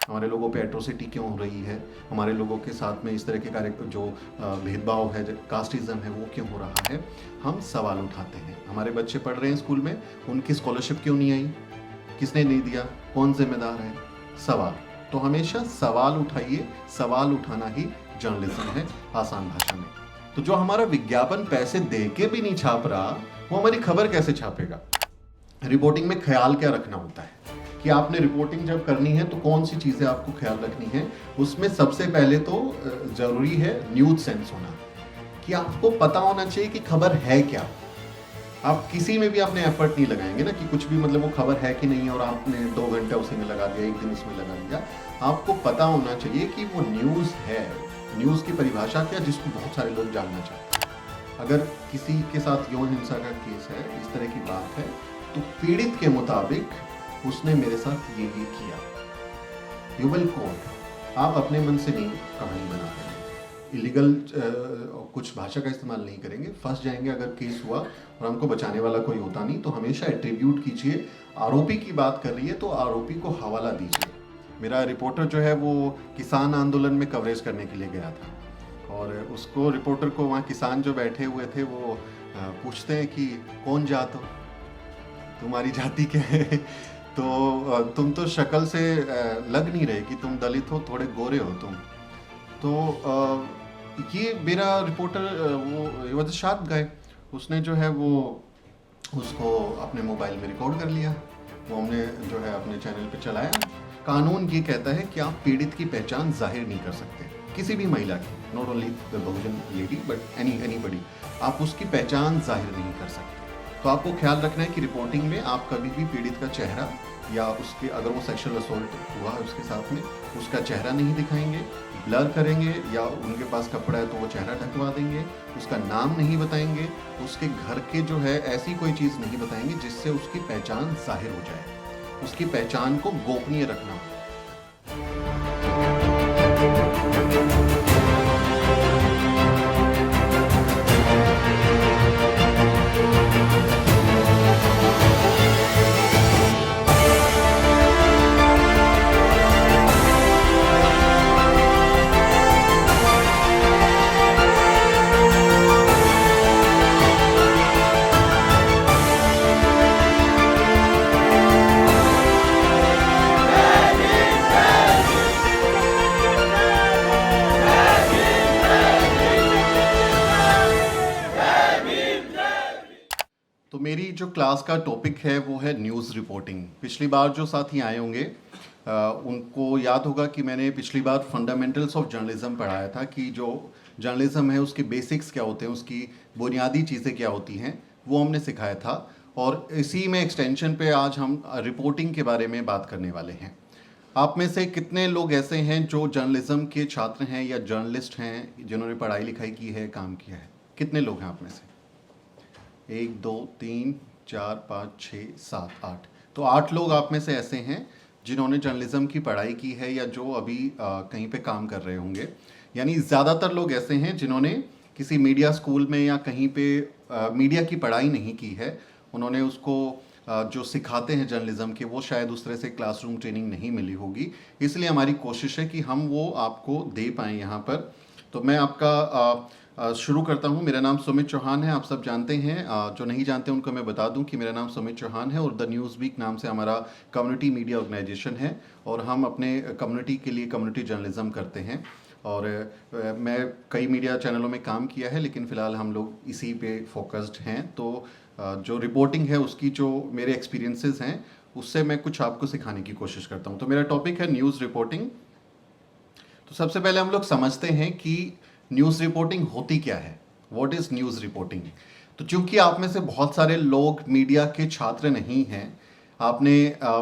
हमारे लोगों पे एट्रोसिटी क्यों हो रही है, हमारे लोगों के साथ में इस तरह के कार्य जो भेदभाव है, कास्टिज्म है, वो क्यों हो रहा है, हम सवाल उठाते हैं। हमारे बच्चे पढ़ रहे हैं स्कूल में, उनकी स्कॉलरशिप क्यों नहीं आई, किसने नहीं दिया, कौन जिम्मेदार है, सवाल। तो हमेशा सवाल उठाइए, सवाल उठाना ही जर्नलिज्म है आसान भाषा में। तो जो हमारा विज्ञापन पैसे दे के भी नहीं छाप रहा, वो हमारी खबर कैसे छापेगा। रिपोर्टिंग में ख्याल क्या रखना होता है कि आपने रिपोर्टिंग जब करनी है तो कौन सी चीज़ें आपको ख्याल रखनी है। उसमें सबसे पहले तो ज़रूरी है न्यूज़ सेंस होना, कि आपको पता होना चाहिए कि खबर है क्या। आप किसी में भी अपने एफर्ट नहीं लगाएंगे ना कि कुछ भी मतलब वो खबर है कि नहीं है और आपने 2 घंटे उसी में लगा दिया, 1 दिन उसमें लगा दिया। आपको पता होना चाहिए कि वो न्यूज़ है, न्यूज़ की परिभाषा क्या, जिसको बहुत सारे लोग जानना चाहते हैं। अगर किसी के साथ यौन हिंसा का केस है, इस तरह की बात है, तो पीड़ित के मुताबिक उसने मेरे साथ ये किया। यू विल कोट, आप अपने मन से नहीं कहानी बनाते हैं, इलीगल कुछ भाषा का इस्तेमाल नहीं करेंगे, फंस जाएंगे। अगर केस हुआ और हमको बचाने वाला कोई होता नहीं, तो हमेशा एट्रीब्यूट कीजिए। आरोपी की बात कर रही है तो आरोपी को हवाला दीजिए। मेरा रिपोर्टर जो है वो किसान आंदोलन में कवरेज करने के लिए गया था, और उसको रिपोर्टर को वहाँ किसान जो बैठे हुए थे वो पूछते हैं कि कौन जात हो, तुम्हारी जाति क्या है। तो तुम तो शक्ल से लग नहीं रहे कि तुम दलित हो, थोड़े गोरे हो तुम। तो ये मेरा रिपोर्टर वो वाज शार्प गाय, उसने जो है वो उसको अपने मोबाइल में रिकॉर्ड कर लिया, वो हमने जो है अपने चैनल पे चलाया। कानून ये कहता है कि आप पीड़ित की पहचान जाहिर नहीं कर सकते, किसी भी महिला की, not only the Bahujan lady but anybody, आप उसकी पहचान जाहिर नहीं कर सकते। तो आपको ख्याल रखना है कि रिपोर्टिंग में आप कभी भी पीड़ित का चेहरा या उसके, अगर वो सेक्सुअल असोल्ट हुआ है उसके साथ में, उसका चेहरा नहीं दिखाएंगे, ब्लर करेंगे, या उनके पास कपड़ा है तो वो चेहरा ढकवा देंगे, उसका नाम नहीं बताएंगे, उसके घर के जो है ऐसी कोई चीज़ नहीं बताएंगे जिससे उसकी पहचान जाहिर हो जाए। उसकी पहचान को गोपनीय रखना। तो मेरी जो क्लास का टॉपिक है वो है न्यूज़ रिपोर्टिंग। पिछली बार जो साथी आए होंगे उनको याद होगा कि मैंने पिछली बार फंडामेंटल्स ऑफ जर्नलिज्म पढ़ाया था, कि जो जर्नलिज्म है उसके बेसिक्स क्या होते हैं, उसकी बुनियादी चीज़ें क्या होती हैं, वो हमने सिखाया था। और इसी में एक्सटेंशन पे आज हम रिपोर्टिंग के बारे में बात करने वाले हैं। आप में से कितने लोग ऐसे हैं जो जर्नलिज्म के छात्र हैं या जर्नलिस्ट हैं, जिन्होंने पढ़ाई लिखाई की है, काम किया है? कितने लोग हैं आप में से? 1 2 3 4 5 6 7 8। तो 8 लोग आप में से ऐसे हैं जिन्होंने जर्नलिज्म की पढ़ाई की है या जो अभी कहीं पे काम कर रहे होंगे। यानी ज़्यादातर लोग ऐसे हैं जिन्होंने किसी मीडिया स्कूल में या कहीं पे मीडिया की पढ़ाई नहीं की है। उन्होंने उसको जो सिखाते हैं जर्नलिज्म के, वो शायद उस तरह से क्लासरूम ट्रेनिंग नहीं मिली होगी। इसलिए हमारी कोशिश है कि हम वो आपको दे पाएँ यहाँ पर। तो मैं आपका शुरू करता हूँ। मेरा नाम सुमित चौहान है, आप सब जानते हैं। जो नहीं जानते उनको मैं बता दूं कि मेरा नाम सुमित चौहान है और द न्यूज़ वीक नाम से हमारा कम्युनिटी मीडिया ऑर्गेनाइजेशन है, और हम अपने कम्युनिटी के लिए कम्युनिटी जर्नलिज्म करते हैं। और मैं कई मीडिया चैनलों में काम किया है, लेकिन फ़िलहाल हम लोग इसी पे फोकस्ड हैं। तो जो रिपोर्टिंग है उसकी जो मेरे एक्सपीरियंसेस हैं उससे मैं कुछ आपको सिखाने की कोशिश करता हूँ। तो मेरा टॉपिक है न्यूज़ रिपोर्टिंग। तो सबसे पहले हम लोग समझते हैं कि न्यूज़ रिपोर्टिंग होती क्या है, व्हाट इज़ न्यूज़ रिपोर्टिंग। तो चूंकि आप में से बहुत सारे लोग मीडिया के छात्र नहीं हैं, आपने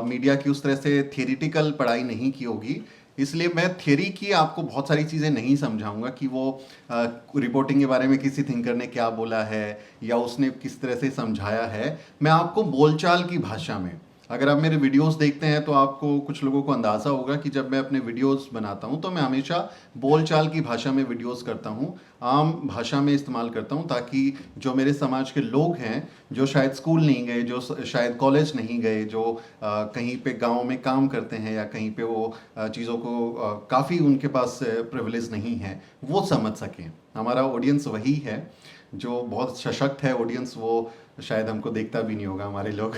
मीडिया की उस तरह से थियरिटिकल पढ़ाई नहीं की होगी, इसलिए मैं थियरी की आपको बहुत सारी चीज़ें नहीं समझाऊंगा कि वो रिपोर्टिंग के बारे में किसी थिंकर ने क्या बोला है या उसने किस तरह से समझाया है। मैं आपको बोलचाल की भाषा में, अगर आप मेरे वीडियोस देखते हैं तो आपको कुछ लोगों को अंदाज़ा होगा कि जब मैं अपने वीडियोस बनाता हूं तो मैं हमेशा बोलचाल की भाषा में वीडियोस करता हूं, आम भाषा में इस्तेमाल करता हूं, ताकि जो मेरे समाज के लोग हैं, जो शायद स्कूल नहीं गए, जो शायद कॉलेज नहीं गए, जो कहीं पे गांव में काम करते हैं या कहीं पे वो चीज़ों को काफ़ी उनके पास प्रिविलेज नहीं है, वो समझ सकें। हमारा ऑडियंस वही है जो बहुत सशक्त है ऑडियंस, वो शायद हमको देखता भी नहीं होगा हमारे लोग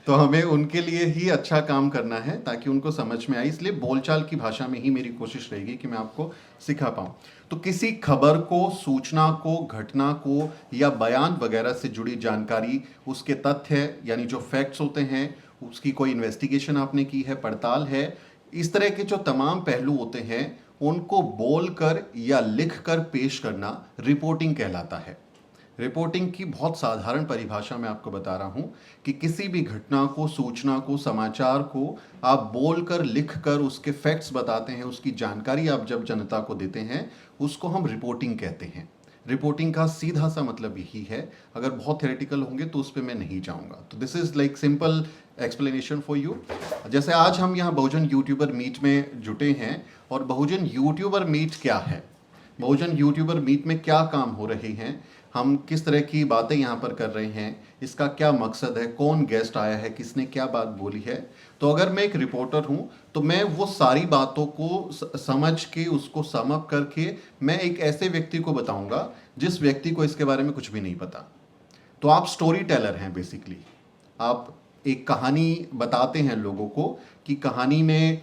तो हमें उनके लिए ही अच्छा काम करना है ताकि उनको समझ में आए, इसलिए बोलचाल की भाषा में ही मेरी कोशिश रहेगी कि मैं आपको सिखा पाऊँ। तो किसी खबर को, सूचना को, घटना को या बयान वगैरह से जुड़ी जानकारी, उसके तथ्य यानी जो फैक्ट्स होते हैं, उसकी कोई इन्वेस्टिगेशन आपने की है, पड़ताल है, इस तरह के जो तमाम पहलू होते हैं उनको बोलकर या लिखकर पेश करना रिपोर्टिंग कहलाता है। रिपोर्टिंग की बहुत साधारण परिभाषा मैं आपको बता रहा हूं कि किसी भी घटना को, सूचना को, समाचार को आप बोलकर, लिखकर उसके फैक्ट्स बताते हैं, उसकी जानकारी आप जब जनता को देते हैं, उसको हम रिपोर्टिंग कहते हैं। रिपोर्टिंग का सीधा सा मतलब यही है। अगर बहुत थ्योरेटिकल होंगे तो उस पर मैं नहीं जाऊंगा। तो this is like simple explanation for you. जैसे आज हम यहाँ बहुजन यूट्यूबर मीट में जुटे हैं, और बहुजन यूट्यूबर मीट क्या है, बहुजन यूट्यूबर मीट में क्या काम हो रहे हैं, हम किस तरह की बातें यहाँ पर कर रहे हैं, इसका क्या मकसद है, कौन गेस्ट आया है, किसने क्या बात बोली है। तो अगर मैं एक रिपोर्टर हूँ तो मैं वो सारी बातों को समझ के, उसको सम अप करके मैं एक ऐसे व्यक्ति को बताऊंगा जिस व्यक्ति को इसके बारे में कुछ भी नहीं पता। तो आप स्टोरी टेलर हैं बेसिकली। आप एक कहानी बताते हैं लोगों को कि कहानी में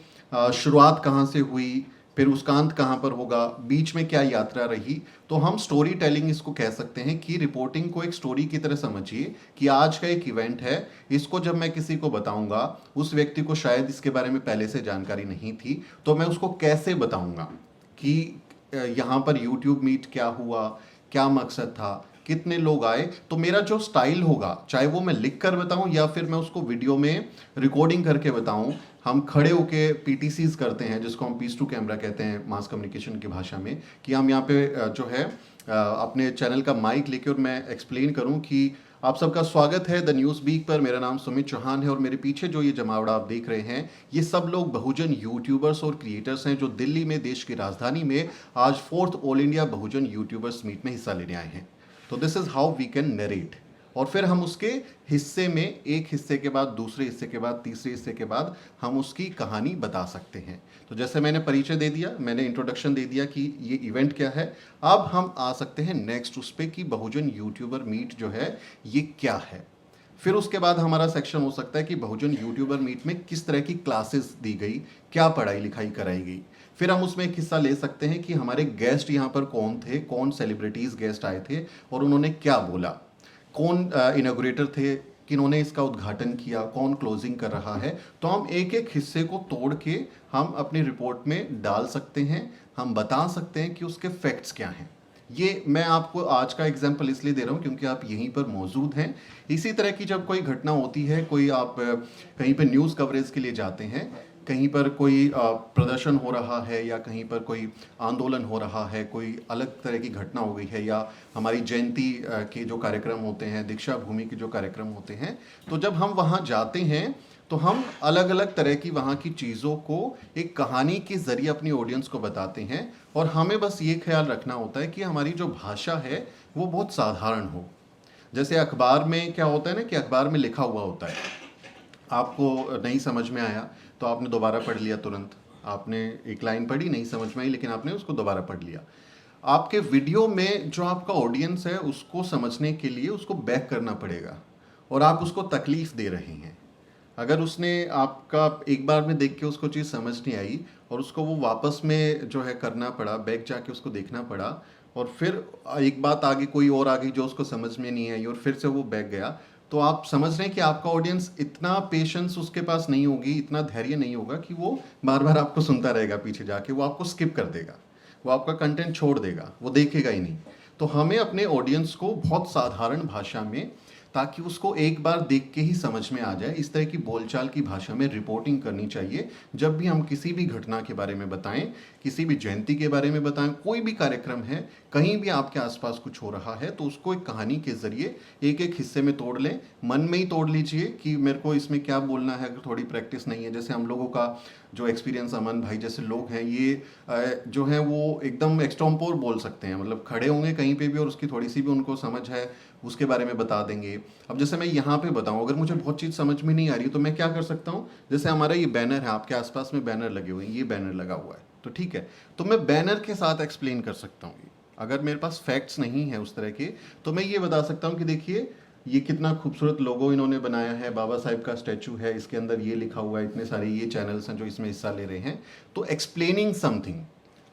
शुरुआत कहाँ से हुई, फिर उसका अंत कहाँ पर होगा, बीच में क्या यात्रा रही। तो हम स्टोरी टेलिंग इसको कह सकते हैं कि रिपोर्टिंग को एक स्टोरी की तरह समझिए कि आज का एक इवेंट है, इसको जब मैं किसी को बताऊंगा, उस व्यक्ति को शायद इसके बारे में पहले से जानकारी नहीं थी, तो मैं उसको कैसे बताऊंगा कि यहाँ पर यूट्यूब मीट क्या हुआ, क्या मकसद था, कितने लोग आए। तो मेरा जो स्टाइल होगा, चाहे वो मैं लिख कर बताऊं या फिर मैं उसको वीडियो में रिकॉर्डिंग करके बताऊं, हम खड़े होके पीटीसीज करते हैं, जिसको हम पीस टू कैमरा कहते हैं मास कम्युनिकेशन की भाषा में, कि हम यहाँ पे जो है अपने चैनल का माइक लेके और मैं एक्सप्लेन करूं कि आप सबका स्वागत है द न्यूज़ वीक पर। मेरा नाम सुमित चौहान है और मेरे पीछे जो ये जमावड़ा आप देख रहे हैं, ये सब लोग बहुजन यूट्यूबर्स और क्रिएटर्स हैं जो दिल्ली में, देश की राजधानी में, आज 4th all India Bahujan YouTubers meet में हिस्सा लेने आए हैं। तो this is how we can narrate, और फिर हम उसके हिस्से में, एक हिस्से के बाद दूसरे हिस्से के बाद तीसरे हिस्से के बाद हम उसकी कहानी बता सकते हैं। तो जैसे मैंने परिचय दे दिया, मैंने इंट्रोडक्शन दे दिया कि ये इवेंट क्या है, अब हम आ सकते हैं नेक्स्ट उस पे कि बहुजन यूट्यूबर मीट जो है ये क्या है। फिर उसके बाद हमारा सेक्शन हो सकता है कि बहुजन यूट्यूबर मीट में किस तरह की क्लासेस दी गई, क्या पढ़ाई लिखाई कराई गई। फिर हम उसमें एक हिस्सा ले सकते हैं कि हमारे गेस्ट यहाँ पर कौन थे, कौन सेलिब्रिटीज़ गेस्ट आए थे और उन्होंने क्या बोला, कौन इनॉग्रेटर थे, किन्होंने इसका उद्घाटन किया, कौन क्लोजिंग कर रहा है। तो हम एक एक हिस्से को तोड़ के हम अपनी रिपोर्ट में डाल सकते हैं, हम बता सकते हैं कि उसके फैक्ट्स क्या हैं। ये मैं आपको आज का एग्जाम्पल इसलिए दे रहा हूँ क्योंकि आप यहीं पर मौजूद हैं। इसी तरह की जब कोई घटना होती है, कोई आप कहीं पर न्यूज़ कवरेज के लिए जाते हैं, कहीं पर कोई प्रदर्शन हो रहा है या कहीं पर कोई आंदोलन हो रहा है, कोई अलग तरह की घटना हो गई है, या हमारी जयंती के जो कार्यक्रम होते हैं, दीक्षा भूमि के जो कार्यक्रम होते हैं, तो जब हम वहाँ जाते हैं तो हम अलग अलग तरह की वहाँ की चीज़ों को एक कहानी के ज़रिए अपनी ऑडियंस को बताते हैं। और हमें बस ये ख्याल रखना होता है कि हमारी जो भाषा है वो बहुत साधारण हो। जैसे अखबार में क्या होता है ना कि अखबार में लिखा हुआ होता है, आपको नहीं समझ में आया तो आपने दोबारा पढ़ लिया, तुरंत आपने एक लाइन पढ़ी, नहीं समझ में आई लेकिन आपने उसको दोबारा पढ़ लिया। आपके वीडियो में जो आपका ऑडियंस है उसको समझने के लिए उसको बैक करना पड़ेगा और आप उसको तकलीफ दे रहे हैं। अगर उसने आपका एक बार में देख के उसको चीज़ समझ नहीं आई और उसको वो वापस में जो है करना पड़ा, बैक जाके उसको देखना पड़ा, और फिर एक बात आगे कोई और आ गई जो उसको समझ में नहीं आई और फिर से वो बैक गया, तो आप समझ रहे हैं कि आपका ऑडियंस इतना पेशेंस उसके पास नहीं होगी, इतना धैर्य नहीं होगा कि वो बार बार आपको सुनता रहेगा पीछे जाके, वो आपको स्किप कर देगा, वो आपका कंटेंट छोड़ देगा, वो देखेगा ही नहीं। तो हमें अपने ऑडियंस को बहुत साधारण भाषा में, ताकि उसको एक बार देख के ही समझ में आ जाए। इस तरह की बोलचाल की भाषा में रिपोर्टिंग करनी चाहिए। जब भी हम किसी भी घटना के बारे में बताएं, किसी भी जयंती के बारे में बताएं, कोई भी कार्यक्रम है, कहीं भी आपके आसपास कुछ हो रहा है, तो उसको एक कहानी के जरिए एक एक हिस्से में तोड़ लें। मन में ही तोड़ लीजिए कि मेरे को इसमें क्या बोलना है, अगर थोड़ी प्रैक्टिस नहीं है। जैसे हम लोगों का जो एक्सपीरियंस, अमन भाई जैसे लोग हैं, ये जो है वो एकदम एक्सटम्पोर बोल सकते हैं, मतलब खड़े होंगे कहीं पे भी और उसकी थोड़ी सी भी उनको समझ है उसके बारे में बता देंगे। अब जैसे मैं यहाँ पे बताऊँ, अगर मुझे बहुत चीज़ समझ में नहीं आ रही तो मैं क्या कर सकता हूँ, जैसे हमारा ये बैनर है, आपके आसपास में बैनर लगे हुए हैं, ये बैनर लगा हुआ है, तो ठीक है, तो मैं बैनर के साथ एक्सप्लेन कर सकता हूँ। अगर मेरे पास फैक्ट्स नहीं है उस तरह के, तो मैं ये बता सकता हूँ कि देखिए ये कितना खूबसूरत लोगो इन्होंने बनाया है, बाबा साहब का स्टैचू है, इसके अंदर ये लिखा हुआ है, इतने सारे ये चैनल्स हैं जो इसमें हिस्सा ले रहे हैं। तो एक्सप्लेनिंग समथिंग,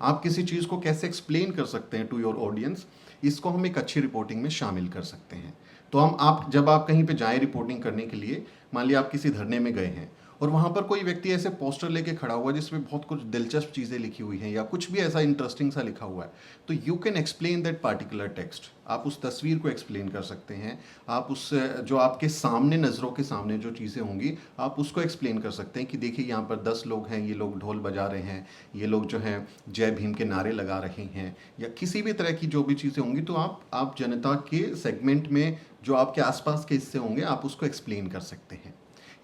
आप किसी चीज़ को कैसे एक्सप्लेन कर सकते हैं टू योर ऑडियंस, इसको हम एक अच्छी रिपोर्टिंग में शामिल कर सकते हैं। तो आप जब आप कहीं पे जाएं रिपोर्टिंग करने के लिए, मान लिया आप किसी धरने में गए हैं और वहाँ पर कोई व्यक्ति ऐसे पोस्टर लेके खड़ा हुआ है जिसमें बहुत कुछ दिलचस्प चीज़ें लिखी हुई हैं या कुछ भी ऐसा इंटरेस्टिंग सा लिखा हुआ है, तो you can explain that particular text. आप उस तस्वीर को एक्सप्लेन कर सकते हैं, आप उस जो आपके सामने, नज़रों के सामने जो चीज़ें होंगी, आप उसको एक्सप्लेन कर सकते हैं कि देखिए यहाँ पर 10 लोग हैं, ये लोग ढोल बजा रहे हैं, ये लोग जो हैं जय भीम के नारे लगा रहे हैं, या किसी भी तरह की जो भी चीज़ें होंगी, तो आप जनता के सेगमेंट में जो आपके आसपास के हिस्से होंगे, आप उसको एक्सप्लेन कर सकते हैं।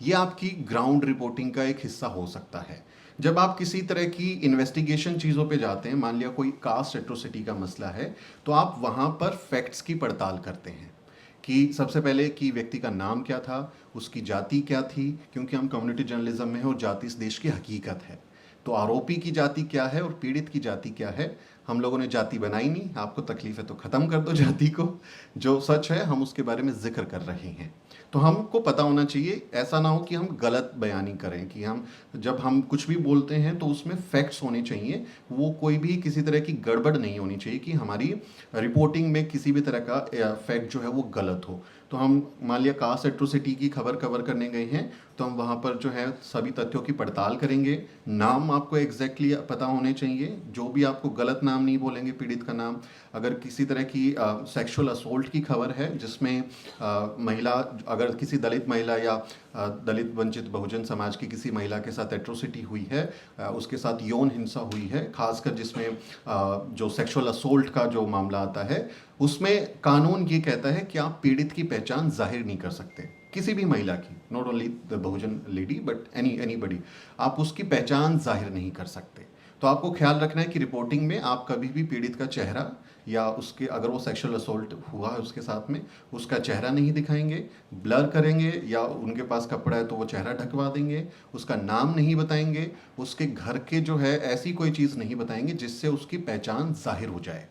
ये आपकी ग्राउंड रिपोर्टिंग का एक हिस्सा हो सकता है। जब आप किसी तरह की इन्वेस्टिगेशन चीज़ों पे जाते हैं, मान लिया कोई कास्ट एट्रोसिटी का मसला है, तो आप वहाँ पर फैक्ट्स की पड़ताल करते हैं कि सबसे पहले कि व्यक्ति का नाम क्या था, उसकी जाति क्या थी, क्योंकि हम कम्युनिटी जर्नलिज्म में हैं और जाति इस देश की हकीकत है। तो आरोपी की जाति क्या है और पीड़ित की जाति क्या है। हम लोगों ने जाति बनाई नहीं, आपको तकलीफ है तो ख़त्म कर दो जाति को, जो सच है हम उसके बारे में जिक्र कर रहे हैं। तो हमको पता होना चाहिए, ऐसा ना हो कि हम गलत बयानी करें, कि हम जब हम कुछ भी बोलते हैं तो उसमें फैक्ट्स होने चाहिए, वो कोई भी किसी तरह की गड़बड़ नहीं होनी चाहिए कि हमारी रिपोर्टिंग में किसी भी तरह का फैक्ट जो है वो गलत हो। तो हम मान लिया कास्ट एट्रोसिटी की खबर कवर करने गए हैं, तो हम वहाँ पर जो है सभी तथ्यों की पड़ताल करेंगे। नाम आपको एग्जैक्टली पता होने चाहिए, जो भी आपको गलत नाम नहीं बोलेंगे, पीड़ित का नाम। अगर किसी तरह की सेक्सुअल असोल्ट की खबर है जिसमें महिला, अगर किसी दलित महिला या दलित वंचित बहुजन समाज की किसी महिला के साथ एट्रोसिटी हुई है, उसके साथ यौन हिंसा हुई है, खासकर जिसमें जो सेक्सुअल असोल्ट का जो मामला आता है, उसमें कानून ये कहता है कि आप पीड़ित की पहचान जाहिर नहीं कर सकते, किसी भी महिला की, not only the Bahujan lady but anybody, आप उसकी पहचान जाहिर नहीं कर सकते। तो आपको ख्याल रखना है कि रिपोर्टिंग में आप कभी भी पीड़ित का चेहरा या उसके, अगर वो सेक्सुअल असोल्ट हुआ है उसके साथ में, उसका चेहरा नहीं दिखाएंगे, ब्लर करेंगे, या उनके पास कपड़ा है तो वो चेहरा ढकवा देंगे, उसका नाम नहीं बताएंगे, उसके घर के जो है ऐसी कोई चीज़ नहीं बताएंगे जिससे उसकी पहचान जाहिर हो जाए।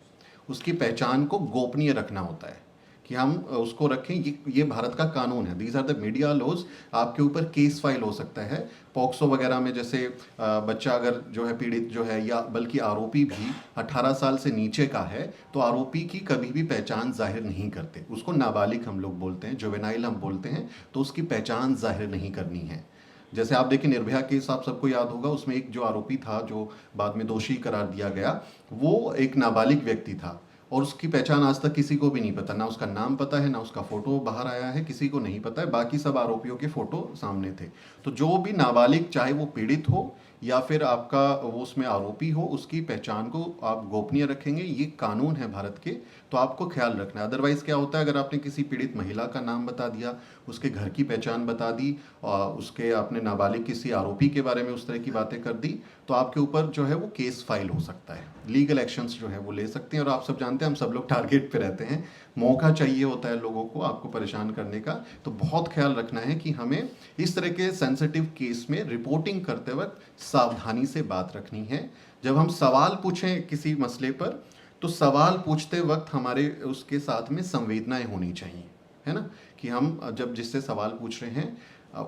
उसकी पहचान को गोपनीय रखना होता है कि हम उसको रखें, ये भारत का कानून है, these are the media laws. आपके ऊपर केस फाइल हो सकता है पॉक्सो वगैरह में, जैसे बच्चा अगर जो है पीड़ित जो है, या बल्कि आरोपी भी 18 साल से नीचे का है, तो आरोपी की कभी भी पहचान जाहिर नहीं करते, उसको नाबालिग हम लोग बोलते हैं, जुवेनाइल हम बोलते हैं, तो उसकी पहचान जाहिर नहीं करनी है। जैसे आप देखिए निर्भया केस, आप सबको याद होगा, उसमें एक जो आरोपी था जो बाद में दोषी करार दिया गया, वो एक नाबालिग व्यक्ति था और उसकी पहचान आज तक किसी को भी नहीं पता, ना उसका नाम पता है, ना उसका फोटो बाहर आया है, किसी को नहीं पता है, बाकी सब आरोपियों के फोटो सामने थे। तो जो भी नाबालिग, चाहे वो पीड़ित हो या फिर आपका वो उसमें आरोपी हो, उसकी पहचान को आप गोपनीय रखेंगे, ये कानून है भारत के। तो आपको ख्याल रखना है। अदरवाइज क्या होता है, अगर आपने किसी पीड़ित महिला का नाम बता दिया, उसके घर की पहचान बता दी, और उसके आपने नाबालिग किसी आरोपी के बारे में उस तरह की बातें कर दी, तो आपके ऊपर जो है वो केस फाइल हो सकता है, लीगल एक्शंस जो है वो ले सकते हैं। और आप सब जानते हैं हम सब लोग टारगेट पे रहते हैं, मौका चाहिए होता है लोगों को आपको परेशान करने का। तो बहुत ख्याल रखना है कि हमें इस तरह के सेंसिटिव केस में रिपोर्टिंग करते वक्त सावधानी से बात रखनी है। जब हम सवाल पूछें किसी मसले पर, तो सवाल पूछते वक्त हमारे उसके साथ में संवेदनाएं होनी चाहिए, है ना, कि हम जब जिससे सवाल पूछ रहे हैं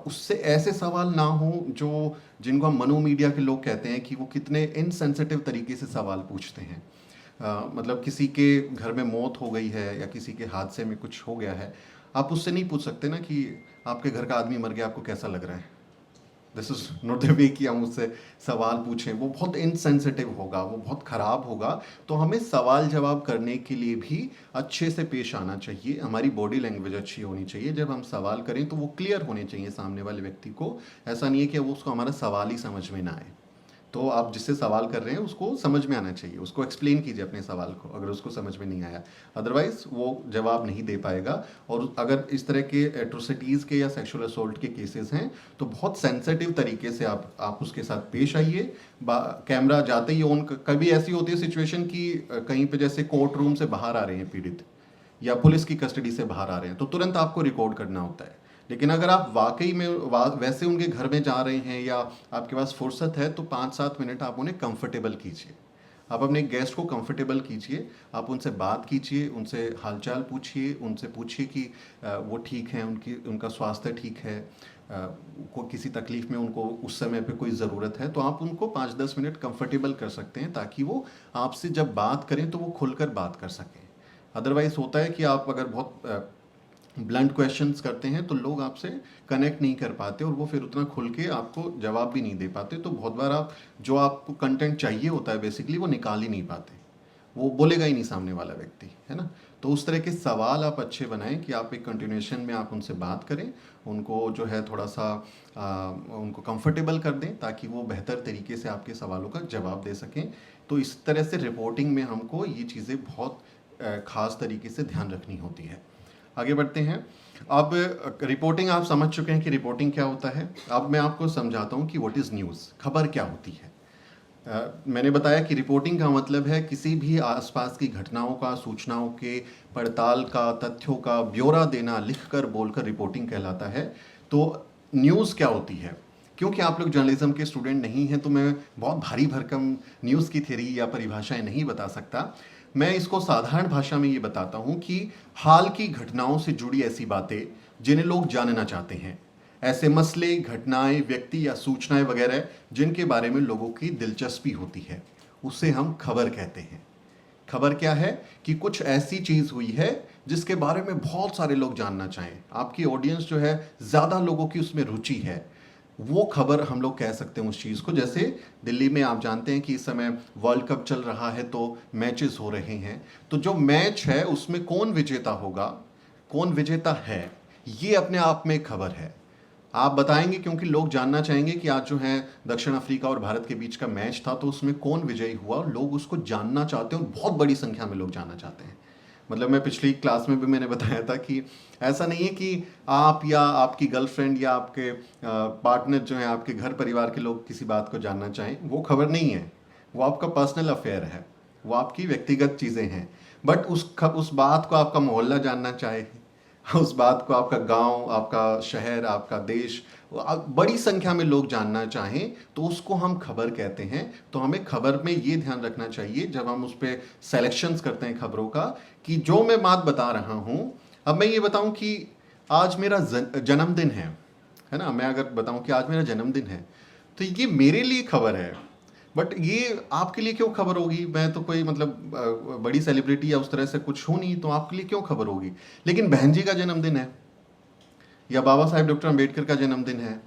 उससे ऐसे सवाल ना हो जो, जिनको हम मनो मीडिया के लोग कहते हैं कि वो कितने इनसेंसिटिव तरीके से सवाल पूछते हैं। मतलब किसी के घर में मौत हो गई है या किसी के हादसे में कुछ हो गया है, आप उससे नहीं पूछ सकते ना कि आपके घर का आदमी मर गया, आपको कैसा लग रहा है। This is not the way कि हम उससे सवाल पूछें, वो बहुत इनसेंसिटिव होगा, वो बहुत ख़राब होगा। तो हमें सवाल जवाब करने के लिए भी अच्छे से पेश आना चाहिए, हमारी बॉडी लैंग्वेज अच्छी होनी चाहिए। जब हम सवाल करें तो वो क्लियर होने चाहिए सामने वाले व्यक्ति को। ऐसा नहीं है कि वो उसको हमारा सवाल ही समझ में ना आए। तो आप जिससे सवाल कर रहे हैं उसको समझ में आना चाहिए, उसको एक्सप्लेन कीजिए अपने सवाल को, अगर उसको समझ में नहीं आया। अदरवाइज वो जवाब नहीं दे पाएगा। और अगर इस तरह के एट्रोसिटीज़ के या सेक्सुअल असोल्ट के केसेस हैं तो बहुत सेंसिटिव तरीके से आप उसके साथ पेश आइए। कैमरा जाते ही ऑन, कभी ऐसी होती है सिचुएशन कि कहीं पे जैसे कोर्ट रूम से बाहर आ रहे हैं पीड़ित, या पुलिस की कस्टडी से बाहर आ रहे हैं, तो तुरंत आपको रिकॉर्ड करना होता है। लेकिन अगर आप वाकई में वैसे उनके घर में जा रहे हैं या आपके पास फुर्सत है तो 5-7 मिनट आप उन्हें कंफर्टेबल कीजिए। आप अपने गेस्ट को कंफर्टेबल कीजिए, आप उनसे बात कीजिए, उनसे हालचाल पूछिए, उनसे पूछिए कि वो ठीक हैं, उनका स्वास्थ्य ठीक है, को किसी तकलीफ़ में उनको उस समय पे कोई ज़रूरत है, तो आप उनको 5-10 मिनट कंफर्टेबल कर सकते हैं, ताकि वो आपसे जब बात करें तो वो खुलकर बात कर सकें। अदरवाइज़ होता है कि आप अगर बहुत ब्लंट क्वेश्चंस करते हैं तो लोग आपसे कनेक्ट नहीं कर पाते और वो फिर उतना खुल के आपको जवाब भी नहीं दे पाते। तो बहुत बार आप जो आपको कंटेंट चाहिए होता है बेसिकली वो निकाल ही नहीं पाते, वो बोलेगा ही नहीं सामने वाला व्यक्ति, है ना। तो उस तरह के सवाल आप अच्छे बनाएं कि आप एक कंटिन्यूएशन में आप उनसे बात करें, उनको जो है थोड़ा सा उनको कंफर्टेबल कर दें ताकि वो बेहतर तरीके से आपके सवालों का जवाब दे सकें। तो इस तरह से रिपोर्टिंग में हमको ये चीज़ें बहुत ख़ास तरीके से ध्यान रखनी होती है। आगे बढ़ते हैं। अब रिपोर्टिंग आप समझ चुके हैं कि रिपोर्टिंग क्या होता है। अब मैं आपको समझाता हूँ कि व्हाट इज़ न्यूज़, खबर क्या होती है। मैंने बताया कि रिपोर्टिंग का मतलब है किसी भी आसपास की घटनाओं का, सूचनाओं के पड़ताल का, तथ्यों का ब्यौरा देना, लिखकर बोलकर रिपोर्टिंग कहलाता है। तो न्यूज़ क्या होती है, क्योंकि आप लोग जर्नलिज्म के स्टूडेंट नहीं हैं तो मैं बहुत भारी भरकम न्यूज़ की थ्योरी या परिभाषाएं नहीं बता सकता। मैं इसको साधारण भाषा में ये बताता हूँ कि हाल की घटनाओं से जुड़ी ऐसी बातें जिन्हें लोग जानना चाहते हैं, ऐसे मसले, घटनाएं, व्यक्ति या सूचनाएं वगैरह जिनके बारे में लोगों की दिलचस्पी होती है, उसे हम खबर कहते हैं। खबर क्या है कि कुछ ऐसी चीज़ हुई है जिसके बारे में बहुत सारे लोग जानना चाहें, आपकी ऑडियंस जो है ज़्यादा लोगों की उसमें रुचि है, वो खबर हम लोग कह सकते हैं उस चीज़ को। जैसे दिल्ली में आप जानते हैं कि इस समय वर्ल्ड कप चल रहा है तो मैचेस हो रहे हैं, तो जो मैच है उसमें कौन विजेता होगा, कौन विजेता है, ये अपने आप में एक खबर है। आप बताएंगे क्योंकि लोग जानना चाहेंगे कि आज जो है दक्षिण अफ्रीका और भारत के बीच का मैच था तो उसमें कौन विजयी हुआ, लोग उसको जानना चाहते हैं और बहुत बड़ी संख्या में लोग जानना चाहते हैं। मतलब मैं पिछली क्लास में भी मैंने बताया था कि ऐसा नहीं है कि आप या आपकी गर्लफ्रेंड या आपके पार्टनर जो है, आपके घर परिवार के लोग किसी बात को जानना चाहें, वो खबर नहीं है, वो आपका पर्सनल अफेयर है, वो आपकी व्यक्तिगत चीज़ें हैं। बट उस बात को आपका मोहल्ला जानना चाहे, उस बात को आपका गांव, आपका शहर, आपका देश, बड़ी संख्या में लोग जानना चाहें तो उसको हम खबर कहते हैं। तो हमें खबर में ये ध्यान रखना चाहिए जब हम उस पर सेलेक्शंस करते हैं खबरों का, कि जो मैं बात बता रहा हूँ, अब मैं ये बताऊँ कि आज मेरा जन्मदिन है ना, मैं अगर बताऊँ कि आज मेरा जन्मदिन है तो ये मेरे लिए खबर है, बट ये आपके लिए क्यों खबर होगी। मैं तो कोई मतलब बड़ी सेलिब्रिटी या उस तरह से कुछ हूँ नहीं, तो आपके लिए क्यों खबर होगी। लेकिन बहन जी का जन्मदिन है या बाबा साहेब डॉक्टर अंबेडकर का जन्मदिन है,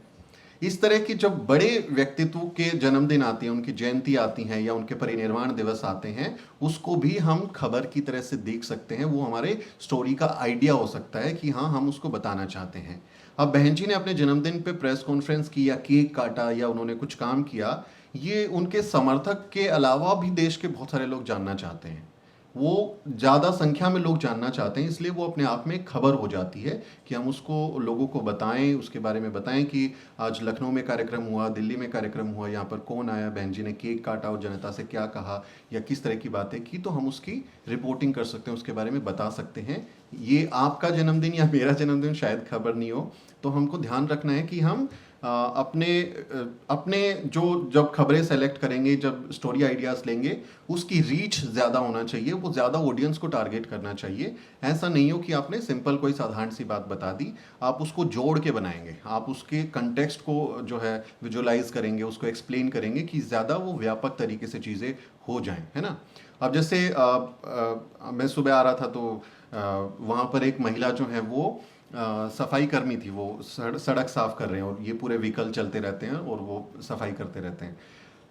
इस तरह की जब बड़े व्यक्तित्व के जन्मदिन आती हैं, उनकी जयंती आती हैं या उनके परिनिर्वाण दिवस आते हैं, उसको भी हम खबर की तरह से देख सकते हैं। वो हमारे स्टोरी का आइडिया हो सकता है कि हाँ, हम उसको बताना चाहते हैं। अब बहन जी ने अपने जन्मदिन पे प्रेस कॉन्फ्रेंस की या केक काटा या उन्होंने कुछ काम किया, ये उनके समर्थक के अलावा भी देश के बहुत सारे लोग जानना चाहते हैं, वो ज़्यादा संख्या में लोग जानना चाहते हैं, इसलिए वो अपने आप में एक खबर हो जाती है कि हम उसको लोगों को बताएं, उसके बारे में बताएं कि आज लखनऊ में कार्यक्रम हुआ, दिल्ली में कार्यक्रम हुआ, यहाँ पर कौन आया, बहन जी ने केक काटा और जनता से क्या कहा या किस तरह की बातें की, तो हम उसकी रिपोर्टिंग कर सकते हैं, उसके बारे में बता सकते हैं। ये आपका जन्मदिन या मेरा जन्मदिन शायद खबर नहीं हो, तो हमको ध्यान रखना है कि हम अपने जो जब खबरें सेलेक्ट करेंगे, जब स्टोरी आइडियाज़ लेंगे, उसकी रीच ज़्यादा होना चाहिए, वो ज़्यादा ऑडियंस को टारगेट करना चाहिए। ऐसा नहीं हो कि आपने सिंपल कोई साधारण सी बात बता दी, आप उसको जोड़ के बनाएंगे, आप उसके कंटेक्स्ट को जो है विजुलाइज करेंगे, उसको एक्सप्लेन करेंगे कि ज़्यादा वो व्यापक तरीके से चीज़ें हो जाएं, है ना। अब जैसे मैं सुबह आ रहा था तो वहाँ पर एक महिला जो है वो सफाई कर्मी थी, वो सड़क साफ कर रहे हैं और ये पूरे व्हीकल चलते रहते हैं और वो सफाई करते रहते हैं।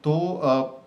तो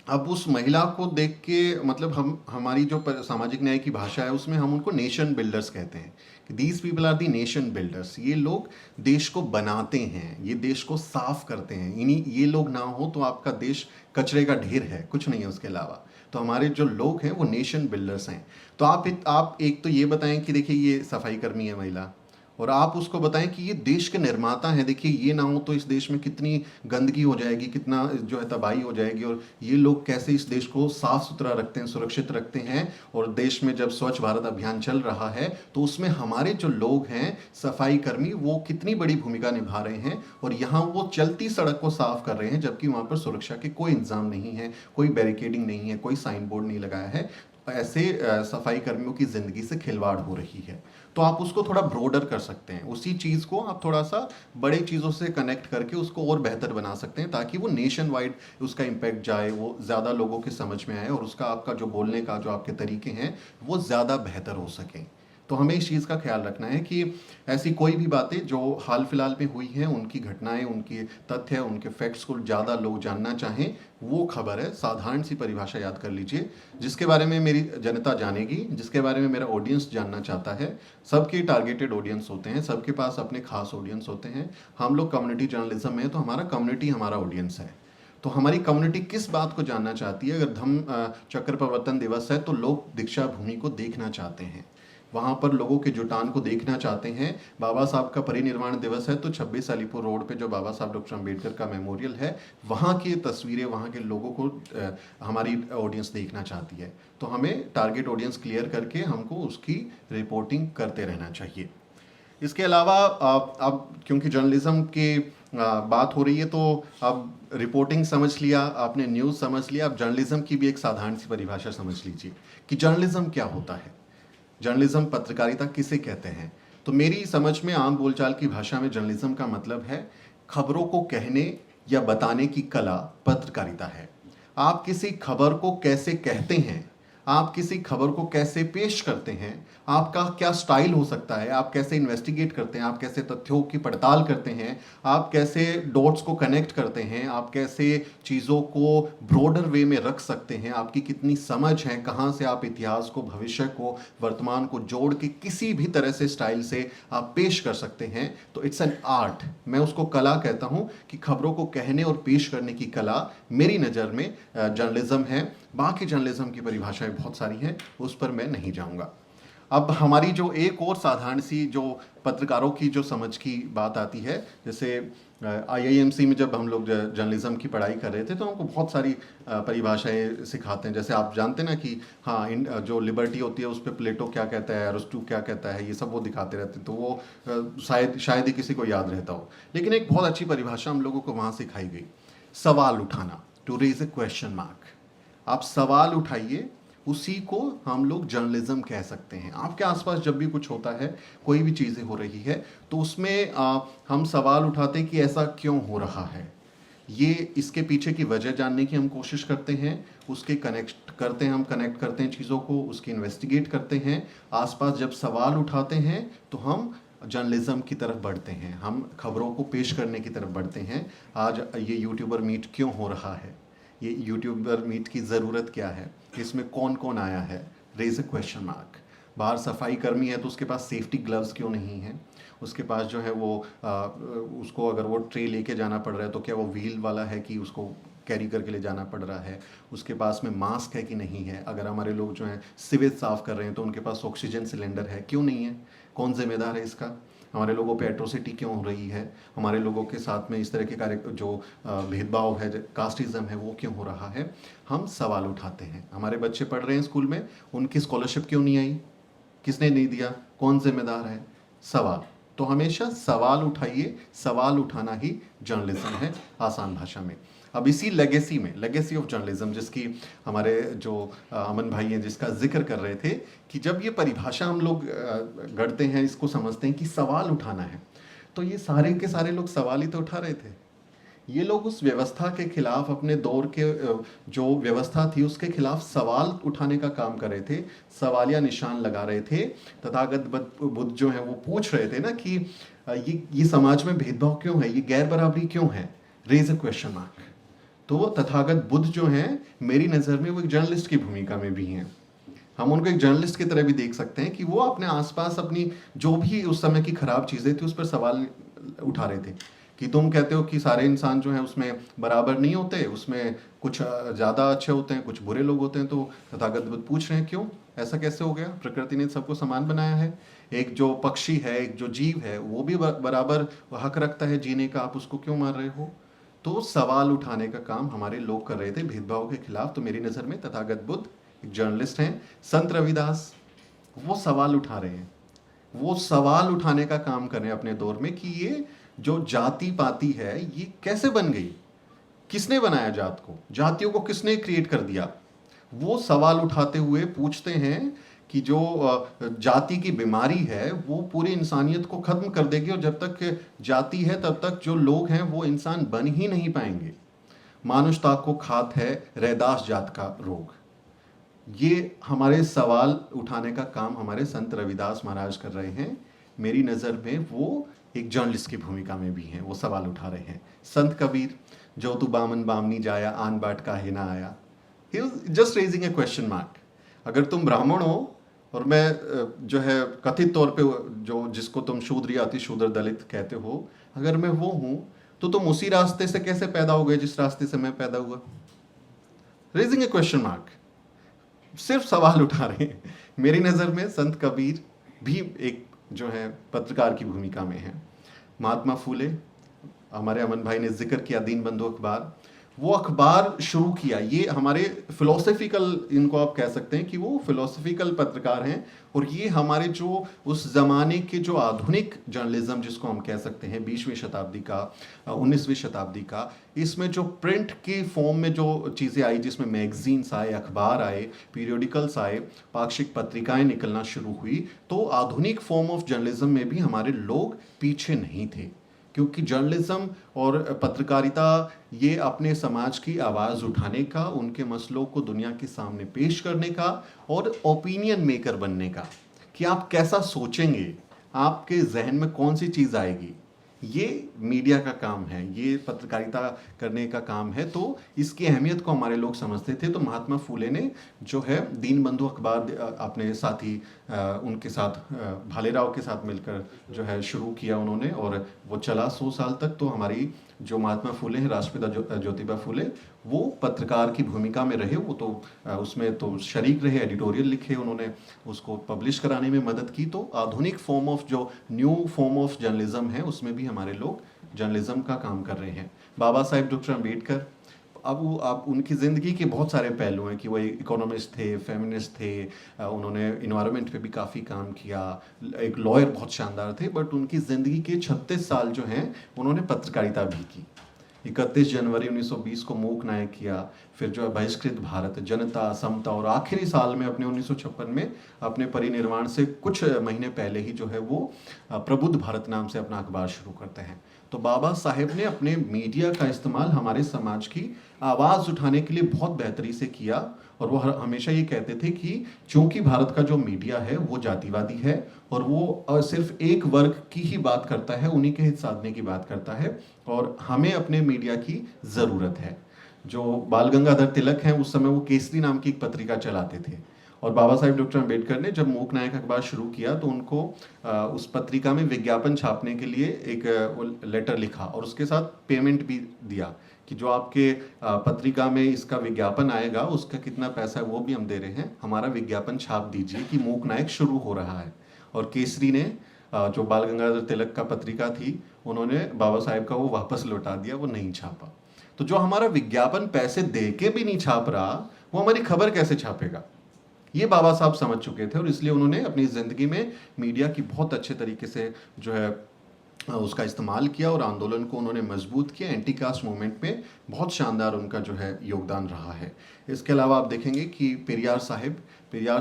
अब उस महिला को देख के मतलब हम हमारी जो सामाजिक न्याय की भाषा है उसमें हम उनको नेशन बिल्डर्स कहते हैं कि these people are the nation builders. ये लोग देश को बनाते हैं, ये देश को साफ करते हैं। इन्हीं ये लोग ना हो तो आपका देश कचरे का ढेर है, कुछ नहीं है उसके अलावा। तो हमारे जो लोग हैं वो नेशन बिल्डर्स हैं। तो आप एक तो ये बताएं कि देखिए ये सफाई कर्मी है महिला, और आप उसको बताएं कि ये देश के निर्माता हैं। देखिए ये ना हो तो इस देश में कितनी गंदगी हो जाएगी, कितना जो है तबाही हो जाएगी, और ये लोग कैसे इस देश को साफ सुथरा रखते हैं, सुरक्षित रखते हैं। और देश में जब स्वच्छ भारत अभियान चल रहा है तो उसमें हमारे जो लोग हैं सफाई कर्मी वो कितनी बड़ी भूमिका निभा रहे हैं, और यहाँ वो चलती सड़क को साफ कर रहे हैं जबकि वहाँ पर सुरक्षा के कोई इंतजाम नहीं है, कोई बैरिकेडिंग नहीं है, कोई साइन बोर्ड नहीं लगाया है। ऐसे सफाई कर्मियों की जिंदगी से खिलवाड़ हो रही है। तो आप उसको थोड़ा ब्रॉडर कर सकते हैं, उसी चीज़ को आप थोड़ा सा बड़े चीज़ों से कनेक्ट करके उसको और बेहतर बना सकते हैं ताकि वो नेशन वाइड उसका इम्पैक्ट जाए, वो ज़्यादा लोगों के समझ में आए और उसका आपका जो बोलने का जो आपके तरीके हैं वो ज़्यादा बेहतर हो सकें। तो हमें इस चीज़ का ख्याल रखना है कि ऐसी कोई भी बातें जो हाल फिलहाल में हुई हैं, उनकी घटनाएं, उनके तथ्य, उनके फैक्ट्स को ज़्यादा लोग जानना चाहें, वो खबर है। साधारण सी परिभाषा याद कर लीजिए, जिसके बारे में मेरी जनता जानेगी, जिसके बारे में मेरा ऑडियंस जानना चाहता है। सबके टारगेटेड ऑडियंस होते हैं, सबके पास अपने खास ऑडियंस होते हैं। हम लोग कम्युनिटी जर्नलिज्म में, तो हमारा कम्युनिटी हमारा ऑडियंस है। तो हमारी कम्युनिटी किस बात को जानना चाहती है? अगर धम्म चक्र प्रवर्तन दिवस है तो लोग दीक्षा भूमि को देखना चाहते हैं, वहाँ पर लोगों के जुटान को देखना चाहते हैं। बाबा साहब का परिनिर्वाण दिवस है तो 26 अलीपुर रोड पे जो बाबा साहब डॉक्टर अम्बेडकर का मेमोरियल है, वहाँ की तस्वीरें, वहाँ के लोगों को हमारी ऑडियंस देखना चाहती है। तो हमें टारगेट ऑडियंस क्लियर करके हमको उसकी रिपोर्टिंग करते रहना चाहिए। इसके अलावा अब क्योंकि जर्नलिज्म की बात हो रही है तो अब रिपोर्टिंग समझ लिया आपने, न्यूज़ समझ लिया, अब जर्नलिज्म की भी एक साधारण सी परिभाषा समझ लीजिए कि जर्नलिज्म क्या होता है। जर्नलिज्म, पत्रकारिता किसे कहते हैं? तो मेरी समझ में आम बोलचाल की भाषा में जर्नलिज्म का मतलब है खबरों को कहने या बताने की कला पत्रकारिता है। आप किसी खबर को कैसे कहते हैं, आप किसी खबर को कैसे पेश करते हैं, आपका क्या स्टाइल हो सकता है, आप कैसे इन्वेस्टिगेट करते हैं, आप कैसे तथ्यों की पड़ताल करते हैं, आप कैसे डॉट्स को कनेक्ट करते हैं, आप कैसे चीज़ों को ब्रॉडर वे में रख सकते हैं, आपकी कितनी समझ है, कहाँ से आप इतिहास को, भविष्य को, वर्तमान को जोड़ के किसी भी तरह से स्टाइल से आप पेश कर सकते हैं। तो इट्स एन आर्ट, मैं उसको कला कहता हूँ कि खबरों को कहने और पेश करने की कला मेरी नज़र में जर्नलिज्म है। बाकी जर्नलिज्म की परिभाषाएं बहुत सारी हैं, उस पर मैं नहीं जाऊंगा। अब हमारी जो एक और साधारण सी जो पत्रकारों की जो समझ की बात आती है, जैसे आईआईएमसी में जब हम लोग जर्नलिज्म की पढ़ाई कर रहे थे तो हमको बहुत सारी परिभाषाएं सिखाते हैं। जैसे आप जानते हैं ना कि हाँ, जो लिबर्टी होती है उस पर प्लेटो क्या कहता है, अरिस्टो क्या कहता है, ये सब वो दिखाते रहते हैं। तो वो शायद ही किसी को याद रहता हो, लेकिन एक बहुत अच्छी परिभाषा हम लोगों को वहाँ सिखाई गई, सवाल उठाना, to raise a question mark. आप सवाल उठाइए, उसी को हम लोग जर्नलिज्म कह सकते हैं। आपके आसपास जब भी कुछ होता है, कोई भी चीज़ें हो रही है, तो उसमें हम सवाल उठाते हैं कि ऐसा क्यों हो रहा है, ये इसके पीछे की वजह जानने की हम कोशिश करते हैं, उसके कनेक्ट करते हैं, हम कनेक्ट करते हैं चीज़ों को, उसकी इन्वेस्टिगेट करते हैं। आसपास जब सवाल उठाते हैं तो हम जर्नलिज्म की तरफ बढ़ते हैं, हम खबरों को पेश करने की तरफ बढ़ते हैं। आज ये यूट्यूबर मीट क्यों हो रहा है, ये यूट्यूबर मीट की ज़रूरत क्या है, इसमें कौन कौन आया है, रेज ए क्वेश्चन मार्क। बाहर सफाई कर्मी है तो उसके पास सेफ्टी ग्लव्स क्यों नहीं है, उसके पास जो है वो उसको अगर वो ट्रे लेके जाना पड़ रहा है तो क्या वो व्हील वाला है कि उसको कैरी करके ले जाना पड़ रहा है, उसके पास में मास्क है कि नहीं है। अगर हमारे लोग जो हैं सीवेज साफ़ कर रहे हैं तो उनके पास ऑक्सीजन सिलेंडर है क्यों नहीं है, कौन जिम्मेदार है इसका। हमारे लोगों पे एट्रोसिटी क्यों हो रही है, हमारे लोगों के साथ में इस तरह के कार्य जो भेदभाव है, कास्टिज्म है, वो क्यों हो रहा है। हम सवाल उठाते हैं। हमारे बच्चे पढ़ रहे हैं स्कूल में, उनकी स्कॉलरशिप क्यों नहीं आई, किसने नहीं दिया, कौन जिम्मेदार है, सवाल। तो हमेशा सवाल उठाइए, सवाल उठाना ही जर्नलिज्म है आसान भाषा में। अब इसी लेगेसी में, लेगेसी ऑफ जर्नलिज्म, जिसकी हमारे जो अमन भाई हैं जिसका जिक्र कर रहे थे कि जब ये परिभाषा हम लोग गढ़ते हैं, इसको समझते हैं कि सवाल उठाना है, तो ये सारे के सारे लोग सवाल ही तो उठा रहे थे। ये लोग उस व्यवस्था के खिलाफ, अपने दौर के जो व्यवस्था थी उसके खिलाफ सवाल उठाने का काम कर रहे थे, सवालिया निशान लगा रहे थे। तथागत बुद्ध जो है वो पूछ रहे थे ना कि ये समाज में भेदभाव क्यों है, ये गैर बराबरी क्यों है, रेज अ क्वेश्चन मार्क। तो तथागत बुद्ध जो हैं मेरी नज़र में वो एक जर्नलिस्ट की भूमिका में भी हैं। हम उनको एक जर्नलिस्ट की तरह भी देख सकते हैं कि वो अपने आसपास अपनी जो भी उस समय की खराब चीज़ें थी उस पर सवाल उठा रहे थे कि तुम कहते हो कि सारे इंसान जो हैं उसमें बराबर नहीं होते, उसमें कुछ ज़्यादा अच्छे होते हैं, कुछ बुरे लोग होते हैं। तो तथागत बुद्ध पूछ रहे हैं क्यों, ऐसा कैसे हो गया, प्रकृति ने सबको समान बनाया है, एक जो पक्षी है, एक जो जीव है वो भी बराबर हक रखता है जीने का, आप उसको क्यों मार रहे हो। तो सवाल उठाने का काम हमारे लोग कर रहे थे भेदभाव के खिलाफ। तो मेरी नज़र में तथागत बुद्ध एक जर्नलिस्ट हैं। संत रविदास वो सवाल उठा रहे हैं, वो सवाल उठाने का काम कर रहे हैं अपने दौर में कि ये जो जाति पाति है ये कैसे बन गई, किसने बनाया जात को, जातियों को किसने क्रिएट कर दिया। वो सवाल उठाते हुए पूछते हैं कि जो जाति की बीमारी है वो पूरी इंसानियत को खत्म कर देगी, और जब तक जाति है तब तक जो लोग हैं वो इंसान बन ही नहीं पाएंगे। मानुषता को खात है रैदास जात का रोग। ये हमारे सवाल उठाने का काम हमारे संत रविदास महाराज कर रहे हैं। मेरी नज़र में वो एक जर्नलिस्ट की भूमिका में भी हैं, वो सवाल उठा रहे हैं। संत कबीर, जो तू बामन बामनी जाया आन बाट काहे ना आया, he was just raising A question mark. अगर तुम ब्राह्मण हो और मैं जो है कथित तौर पे जो जिसको तुम शूद्र या अति शूद्र दलित कहते हो, अगर मैं वो हूं तो तुम उसी रास्ते से कैसे पैदा हो गए जिस रास्ते से मैं पैदा हुआ। रेजिंग ए क्वेश्चन मार्क, सिर्फ सवाल उठा रहे हैं। मेरी नज़र में संत कबीर भी एक जो है पत्रकार की भूमिका में है। महात्मा फूले, हमारे अमन भाई ने जिक्र किया दीनबंधु अखबार, वो अखबार शुरू किया। ये हमारे फिलोसफिकल, इनको आप कह सकते हैं कि वो फिलोसफिकल पत्रकार हैं। और ये हमारे जो उस ज़माने के जो आधुनिक जर्नलिज्म जिसको हम कह सकते हैं 20वीं शताब्दी का, 19वीं शताब्दी का, इसमें जो प्रिंट की फॉर्म में जो चीज़ें आई, जिसमें मैगजीन्स आए, अखबार आए, पीरियोडिकल्स आए, पाक्षिक पत्रिकाएं निकलना शुरू हुई, तो आधुनिक फॉर्म ऑफ जर्नलिज्म में भी हमारे लोग पीछे नहीं थे। क्योंकि जर्नलिज्म और पत्रकारिता ये अपने समाज की आवाज़ उठाने का, उनके मसलों को दुनिया के सामने पेश करने का और ओपिनियन मेकर बनने का, कि आप कैसा सोचेंगे, आपके जहन में कौन सी चीज़ आएगी, ये मीडिया का काम है, ये पत्रकारिता करने का काम है। तो इसकी अहमियत को हमारे लोग समझते थे। तो महात्मा फूले ने जो है दीनबंधु अखबार अपने साथी उनके साथ भालेराव के साथ मिलकर जो है शुरू किया उन्होंने, और वो चला 100 साल तक। तो हमारी जो महात्मा फूले हैं, राष्ट्रपिता ज्योतिबा फूले, वो पत्रकार की भूमिका में रहे। वो तो उसमें तो शरीक रहे, एडिटोरियल लिखे उन्होंने, उसको पब्लिश कराने में मदद की। तो आधुनिक फॉर्म ऑफ जो न्यू फॉर्म ऑफ जर्नलिज्म है उसमें भी हमारे लोग जर्नलिज्म का काम कर रहे हैं। बाबा साहेब डॉक्टर अम्बेडकर, अब उनकी ज़िंदगी के बहुत सारे पहलू हैं कि वो इकोनॉमिस्ट थे, फेमिनिस्ट थे, उन्होंने इन्वायरमेंट पे भी काफ़ी काम किया, एक लॉयर बहुत शानदार थे। बट उनकी ज़िंदगी के 36 साल जो हैं उन्होंने पत्रकारिता भी की। 31 जनवरी 1920 को मूक नायक किया, फिर जो है बहिष्कृत भारत, जनता, समता, और आखिरी साल में अपने 1956 में अपने परिनिर्वाण से कुछ महीने पहले ही जो है वो प्रबुद्ध भारत नाम से अपना अखबार शुरू करते हैं। तो बाबा साहेब ने अपने मीडिया का इस्तेमाल हमारे समाज की आवाज़ उठाने के लिए बहुत बेहतरी से किया। और वो हमेशा ये कहते थे कि चूंकि भारत का जो मीडिया है वो जातिवादी है और वो सिर्फ एक वर्ग की ही बात करता है, उन्हीं के हित साधने की बात करता है, और हमें अपने मीडिया की ज़रूरत है। जो बाल गंगाधर तिलक हैं उस समय वो केसरी नाम की एक पत्रिका चलाते थे, और बाबा साहेब डॉक्टर अम्बेडकर ने जब मूक नायक अखबार शुरू किया तो उनको उस पत्रिका में विज्ञापन छापने के लिए एक लेटर लिखा और उसके साथ पेमेंट भी दिया कि जो आपके पत्रिका में इसका विज्ञापन आएगा उसका कितना पैसा है वो भी हम दे रहे हैं, हमारा विज्ञापन छाप दीजिए कि मूक नायक शुरू हो रहा है। और केसरी ने जो बाल गंगाधर तिलक का पत्रिका थी उन्होंने बाबा साहेब का वो वापस लौटा दिया, वो नहीं छापा। तो जो हमारा विज्ञापन पैसे दे के भी नहीं छाप रहा वो हमारी खबर कैसे छापेगा, ये बाबा साहब समझ चुके थे। और इसलिए उन्होंने अपनी ज़िंदगी में मीडिया की बहुत अच्छे तरीके से जो है उसका इस्तेमाल किया और आंदोलन को उन्होंने मजबूत किया। एंटी कास्ट मूवमेंट में बहुत शानदार उनका जो है योगदान रहा है। इसके अलावा आप देखेंगे कि पेरियार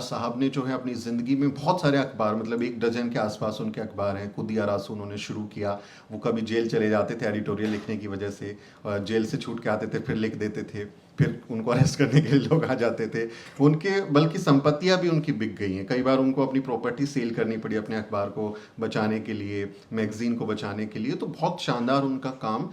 साहब ने जो है अपनी ज़िंदगी में बहुत सारे अखबार, मतलब 1 डज़न के आसपास उनके अखबार हैं। खुद ही आरासू उन्होंने शुरू किया। वो कभी जेल चले जाते थे एडिटोरियल लिखने की वजह से, जेल से छूट के आते थे, फिर लिख देते थे, फिर उनको अरेस्ट करने के लिए लोग आ जाते थे। उनके बल्कि संपत्तियां भी उनकी बिक गई हैं। कई बार उनको अपनी प्रॉपर्टी सेल करनी पड़ी अपने अखबार को बचाने के लिए, मैगजीन को बचाने के लिए। तो बहुत शानदार उनका काम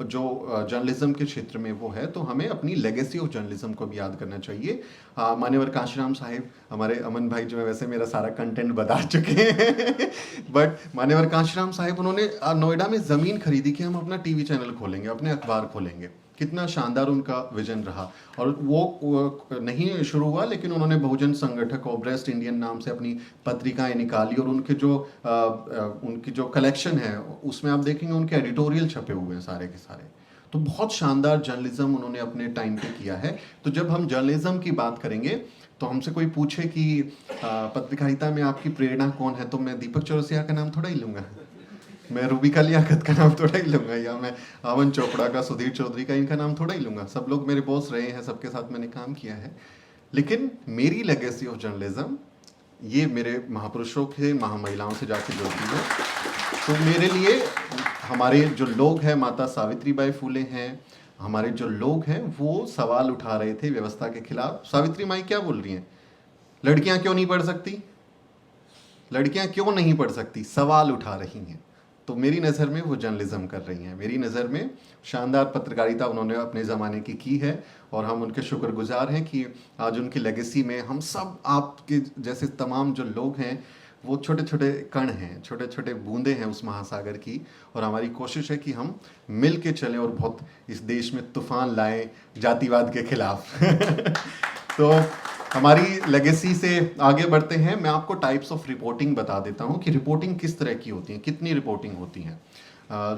जो जर्नलिज्म के क्षेत्र में वो है। तो हमें अपनी लेगेसी ऑफ जर्नलिज्म को भी याद करना चाहिए। मान्यवर कांशीराम साहिब, हमारे अमन भाई जो है वैसे मेरा सारा कंटेंट बता चुके हैं बट मान्यवर कांशीराम साहिब, उन्होंने नोएडा में ज़मीन खरीदी कि हम अपना टीवी चैनल खोलेंगे, अपने अखबार खोलेंगे। कितना शानदार उनका विजन रहा। और वो नहीं शुरू हुआ, लेकिन उन्होंने बहुजन संगठक ऑब्रेस्ट इंडियन नाम से अपनी पत्रिकाएं निकाली और उनकी जो कलेक्शन है उसमें आप देखेंगे उनके एडिटोरियल छपे हुए हैं सारे के सारे। तो बहुत शानदार जर्नलिज्म उन्होंने अपने टाइम पे किया है। तो जब हम जर्नलिज्म की बात करेंगे तो हमसे कोई पूछे कि पत्रकारिता में आपकी प्रेरणा कौन है, तो मैं दीपक चौरसिया का नाम थोड़ा ही लूँगा, मैं रूबिका लियाकत का नाम थोड़ा ही लूँगा, या मैं अमन चोपड़ा का, सुधीर चौधरी का, इनका नाम थोड़ा ही लूँगा। सब लोग मेरे बॉस रहे हैं, सबके साथ मैंने काम किया है। लेकिन मेरी लेगेसी ऑफ जर्नलिज्म ये मेरे महापुरुषों के, महामहिलाओं से जाके जुड़ती है। तो मेरे लिए हमारे जो लोग हैं, माता सावित्री बाई फुले हैं, हमारे जो लोग हैं वो सवाल उठा रहे थे व्यवस्था के खिलाफ। सावित्री माई क्या बोल रही हैं? लड़कियां क्यों नहीं पढ़ सकती? लड़कियां क्यों नहीं पढ़ सकती? सवाल उठा रही हैं। तो मेरी नज़र में वो जर्नलिज्म कर रही हैं। मेरी नज़र में शानदार पत्रकारिता उन्होंने अपने ज़माने की है और हम उनके शुक्रगुजार हैं कि आज उनकी लेगेसी में हम सब, आपके जैसे तमाम जो लोग हैं, वो छोटे छोटे कण हैं, छोटे छोटे बूंदे हैं उस महासागर की। और हमारी कोशिश है कि हम मिल के चलें और बहुत इस देश में तूफान लाएं जातिवाद के खिलाफ तो हमारी लेगेसी से आगे बढ़ते हैं। मैं आपको टाइप्स ऑफ रिपोर्टिंग बता देता हूं कि रिपोर्टिंग किस तरह की होती है, कितनी रिपोर्टिंग होती है।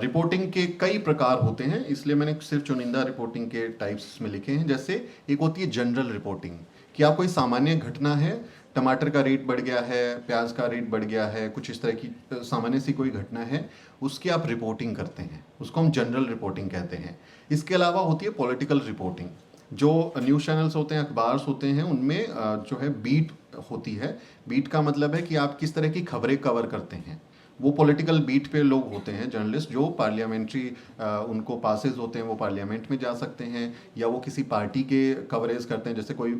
रिपोर्टिंग के कई प्रकार होते हैं, इसलिए मैंने सिर्फ चुनिंदा रिपोर्टिंग के टाइप्स में लिखे हैं। जैसे एक होती है जनरल रिपोर्टिंग, कि आप कोई सामान्य घटना है, टमाटर का रेट बढ़ गया है, प्याज का रेट बढ़ गया है, कुछ इस तरह की सामान्य सी कोई घटना है, उसकी आप रिपोर्टिंग करते हैं, उसको हम जनरल रिपोर्टिंग कहते हैं। इसके अलावा होती है पॉलिटिकल रिपोर्टिंग। जो न्यूज़ चैनल्स होते हैं, अखबार होते हैं, उनमें जो है बीट होती है। बीट का मतलब है कि आप किस तरह की खबरें कवर करते हैं। वो पॉलिटिकल बीट पे लोग होते हैं जर्नलिस्ट, जो पार्लियामेंट्री उनको पासेस होते हैं, वो पार्लियामेंट में जा सकते हैं, या वो किसी पार्टी के कवरेज करते हैं, जैसे कोई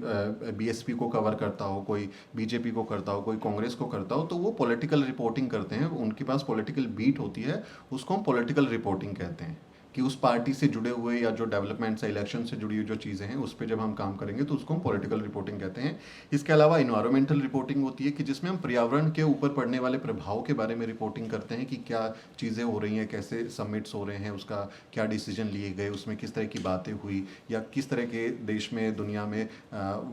बीएसपी को कवर करता हो, कोई बीजेपी को करता हो, कोई कांग्रेस को करता हो, तो वो पॉलिटिकल रिपोर्टिंग करते हैं। उनके पास पॉलिटिकल बीट होती है, उसको हम पॉलिटिकल रिपोर्टिंग कहते हैं। कि उस पार्टी से जुड़े हुए या जो डेवलपमेंट्स है, इलेक्शन से जुड़ी हुई जो चीज़ें हैं, उस पर जब हम काम करेंगे तो उसको हम पॉलिटिकल रिपोर्टिंग कहते हैं। इसके अलावा इन्वायरमेंटल रिपोर्टिंग होती है, कि जिसमें हम पर्यावरण के ऊपर पड़ने वाले प्रभाव के बारे में रिपोर्टिंग करते हैं, कि क्या चीज़ें हो रही हैं, कैसे समिट्स हो रहे हैं, उसका क्या डिसीजन लिए गए, उसमें किस तरह की बातें हुई, या किस तरह के देश में, दुनिया में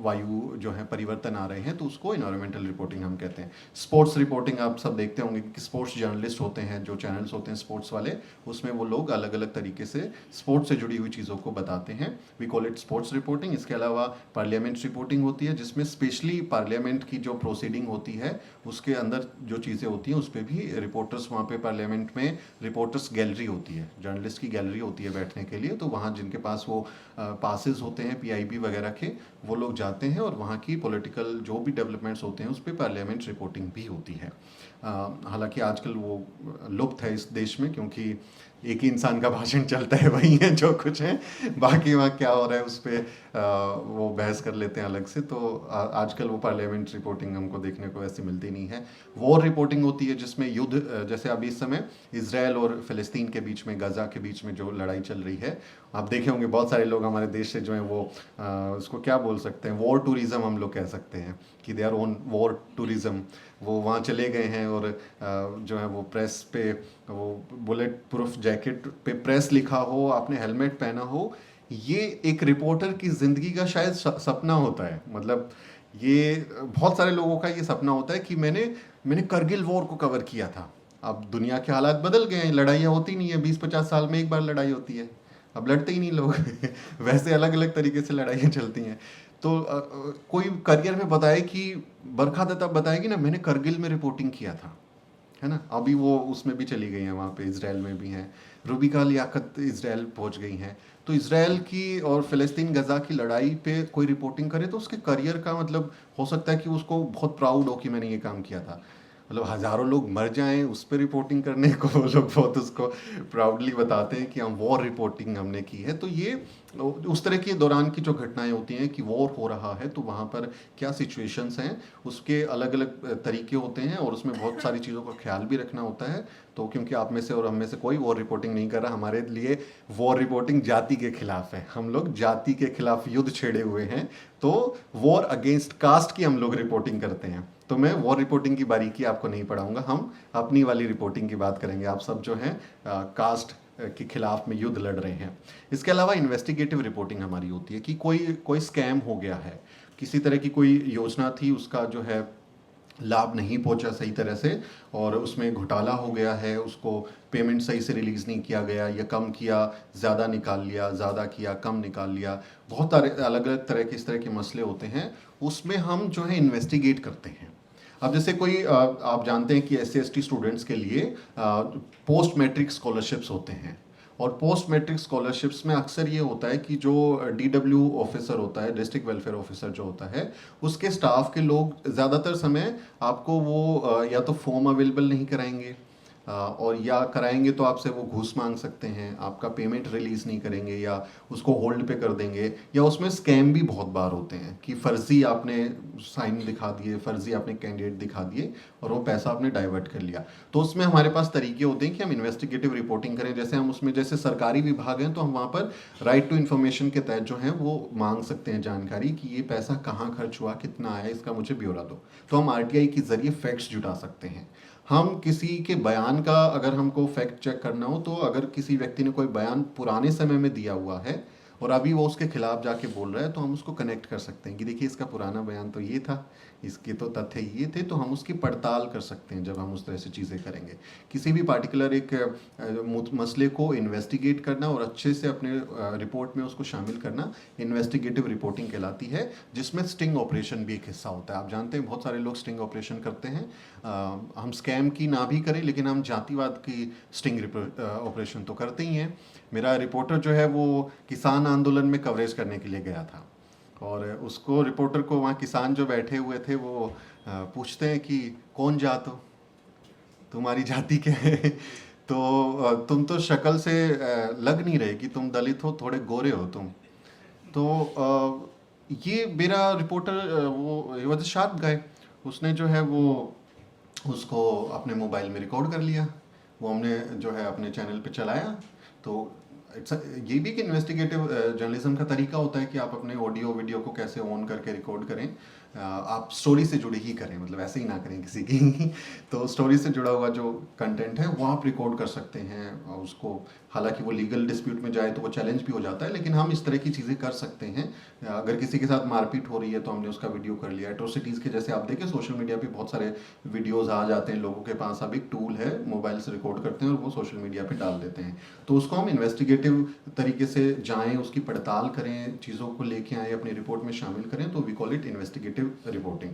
वायु जो है परिवर्तन आ रहे हैं, तो उसको इन्वायरमेंटल रिपोर्टिंग हम कहते हैं। स्पोर्ट्स रिपोर्टिंग आप सब देखते होंगे कि स्पोर्ट्स जर्नलिस्ट होते हैं, जो चैनल्स होते हैं स्पोर्ट्स वाले, उसमें वो लोग अलग अलग तरीके से स्पोर्ट्स से जुड़ी हुई चीज़ों को बताते हैं। We call it sports reporting. इसके अलावा पार्लियामेंट रिपोर्टिंग होती है, जिसमें स्पेशली पार्लियामेंट की जो प्रोसीडिंग होती है उसके अंदर जो चीज़ें होती हैं उस पर भी रिपोर्टर्स, वहाँ पे पार्लियामेंट में रिपोर्टर्स गैलरी होती है, जर्नलिस्ट की गैलरी होती है बैठने के लिए। तो वहाँ जिनके पास वो पासेस होते हैं पीआईबी वगैरह के, वो लोग जाते हैं और वहाँ की पॉलिटिकल जो भी डेवलपमेंट्स होते हैं उस पर पार्लियामेंट रिपोर्टिंग भी होती है। हालांकि आजकल वो लुप्त है इस देश में, क्योंकि एक ही इंसान का भाषण चलता है, वही है जो कुछ है, बाकी वहाँ क्या हो रहा है उस पर वो बहस कर लेते हैं अलग से। तो आजकल वो पार्लियामेंट रिपोर्टिंग हमको देखने को ऐसी मिलती नहीं है। वॉर रिपोर्टिंग होती है, जिसमें युद्ध, जैसे अभी इस समय इजराइल और फ़िलिस्तीन के बीच में, गाज़ा के बीच में जो लड़ाई चल रही है, आप देखे होंगे बहुत सारे लोग हमारे देश से जो है वो उसको क्या बोल सकते हैं, वॉर टूरिज़म हम लोग कह सकते हैं, कि they our own war tourism. वो वहाँ चले गए हैं और जो है वो प्रेस पे, वो बुलेट प्रूफ जैकेट पे प्रेस लिखा हो, आपने हेलमेट पहना हो, ये एक रिपोर्टर की ज़िंदगी का शायद सपना होता है। मतलब ये बहुत सारे लोगों का ये सपना होता है कि मैंने करगिल वॉर को कवर किया था। अब दुनिया के हालात बदल गए हैं, लड़ाइयाँ होती नहीं है, 20-50 साल में एक बार लड़ाई होती है, अब लड़ते ही नहीं लोग वैसे अलग अलग तरीके से लड़ाइयाँ चलती हैं। तो कोई करियर में बताए कि बरखा दत्ता बताएगी ना, मैंने करगिल में रिपोर्टिंग किया था, है ना। अभी वो उसमें भी चली गई हैं, वहाँ पे इसराइल में भी हैं। रूबिका लियाकत इसराइल पहुँच गई हैं। तो इसराइल की और फ़िलिस्तीन गज़ा की लड़ाई पे कोई रिपोर्टिंग करे तो उसके करियर का मतलब हो सकता है कि उसको बहुत प्राउड हो कि मैंने ये काम किया था। मतलब हज़ारों लोग मर जाएं उस पर रिपोर्टिंग करने को वो लोग बहुत उसको प्राउडली बताते हैं कि हम वॉर रिपोर्टिंग हमने की है। तो ये उस तरह के दौरान की जो घटनाएं होती हैं कि वॉर हो रहा है तो वहाँ पर क्या सिचुएशंस हैं, उसके अलग अलग तरीके होते हैं और उसमें बहुत सारी चीज़ों का ख्याल भी रखना होता है। तो क्योंकि आप में से और हम में से कोई वॉर रिपोर्टिंग नहीं कर रहा, हमारे लिए वॉर रिपोर्टिंग जाति के खिलाफ है। हम लोग जाति के खिलाफ युद्ध छेड़े हुए हैं, तो वॉर अगेंस्ट कास्ट की हम लोग रिपोर्टिंग करते हैं। तो मैं वॉर रिपोर्टिंग की बारीकी आपको नहीं पढ़ाऊंगा, हम अपनी वाली रिपोर्टिंग की बात करेंगे। आप सब जो हैं कास्ट के खिलाफ में युद्ध लड़ रहे हैं। इसके अलावा इन्वेस्टिगेटिव रिपोर्टिंग हमारी होती है कि कोई कोई स्कैम हो गया है, किसी तरह की कोई योजना थी, उसका जो है लाभ नहीं पहुंचा सही तरह से और उसमें घोटाला हो गया है, उसको पेमेंट सही से रिलीज़ नहीं किया गया या कम किया, ज़्यादा निकाल लिया, ज़्यादा किया, कम निकाल लिया, बहुत सारे अलग अलग तरह के इस तरह के मसले होते हैं। उसमें हम जो है इन्वेस्टिगेट करते हैं। अब जैसे कोई आप जानते हैं कि SC ST स्टूडेंट्स के लिए पोस्ट मैट्रिक स्कॉलरशिप्स होते हैं और पोस्ट मैट्रिक स्कॉलरशिप्स में अक्सर ये होता है कि जो DW ऑफिसर होता है, डिस्ट्रिक्ट वेलफेयर ऑफिसर जो होता है, उसके स्टाफ के लोग ज़्यादातर समय आपको वो या तो फॉर्म अवेलेबल नहीं कराएंगे और या कराएंगे तो आपसे वो घूस मांग सकते हैं, आपका पेमेंट रिलीज़ नहीं करेंगे या उसको होल्ड पे कर देंगे। या उसमें स्कैम भी बहुत बार होते हैं कि फ़र्ज़ी आपने साइन दिखा दिए, फ़र्ज़ी आपने कैंडिडेट दिखा दिए और वो पैसा आपने डाइवर्ट कर लिया। तो उसमें हमारे पास तरीके होते हैं कि हम इन्वेस्टिगेटिव रिपोर्टिंग करें। जैसे हम उसमें जैसे सरकारी विभाग हैं तो हम वहाँ पर राइट टू इन्फॉर्मेशन के तहत जो है वो मांग सकते हैं जानकारी कि ये पैसा कहाँ खर्च हुआ, कितना आया, इसका मुझे ब्यौरा दो। तो हम RTI के ज़रिए फैक्ट्स जुटा सकते हैं। हम किसी के बयान का अगर हमको फैक्ट चेक करना हो तो अगर किसी व्यक्ति ने कोई बयान पुराने समय में दिया हुआ है और अभी वो उसके खिलाफ जाके बोल रहा है तो हम उसको कनेक्ट कर सकते हैं कि देखिए इसका पुराना बयान तो ये था, इसके तो तथ्य ये थे, तो हम उसकी पड़ताल कर सकते हैं जब हम उस तरह से चीज़ें करेंगे। किसी भी पार्टिकुलर एक मसले को इन्वेस्टिगेट करना और अच्छे से अपने रिपोर्ट में उसको शामिल करना इन्वेस्टिगेटिव रिपोर्टिंग कहलाती है, जिसमें स्टिंग ऑपरेशन भी एक हिस्सा होता है। आप जानते हैं बहुत सारे लोग स्टिंग ऑपरेशन करते हैं। हम स्कैम की ना भी करें लेकिन हम जातिवाद की स्टिंग ऑपरेशन तो करते ही हैं। मेरा रिपोर्टर जो है वो किसान आंदोलन में कवरेज करने के लिए गया था और उसको रिपोर्टर को वहाँ किसान जो बैठे हुए थे वो पूछते हैं कि कौन जात हो, तुम्हारी जाति क्या है। तो तुम तो शक्ल से लग नहीं रहे कि तुम दलित हो, थोड़े गोरे हो तुम। तो ये मेरा रिपोर्टर वो ही वॉज अ शार्प गाय, उसने जो है वो उसको अपने मोबाइल में रिकॉर्ड कर लिया, वो हमने जो है अपने चैनल पे चलाया। तो ये भी एक इन्वेस्टिगेटिव जर्नलिज्म का तरीका होता है कि आप अपने ऑडियो वीडियो को कैसे ऑन करके रिकॉर्ड करें। आप स्टोरी से जुड़ी ही करें, मतलब ऐसे ही ना करें किसी की। तो स्टोरी से जुड़ा हुआ जो कंटेंट है वो आप रिकॉर्ड कर सकते हैं उसको। हालांकि वो लीगल डिस्प्यूट में जाए तो वो चैलेंज भी हो जाता है, लेकिन हम इस तरह की चीज़ें कर सकते हैं। अगर किसी के साथ मारपीट हो रही है तो हमने उसका वीडियो कर लिया। एट्रोसिटीज़ के जैसे आप देखें सोशल मीडिया पे बहुत सारे वीडियोज़ आ जाते हैं लोगों के पास। अब एक टूल है, मोबाइल से रिकॉर्ड करते हैं और वो सोशल मीडिया पे डाल देते हैं। तो उसको हम इन्वेस्टिगेटिव तरीके से जाएं, उसकी पड़ताल करें, चीज़ों को लेके आएँ, अपनी रिपोर्ट में शामिल करें, तो we call it investigative reporting.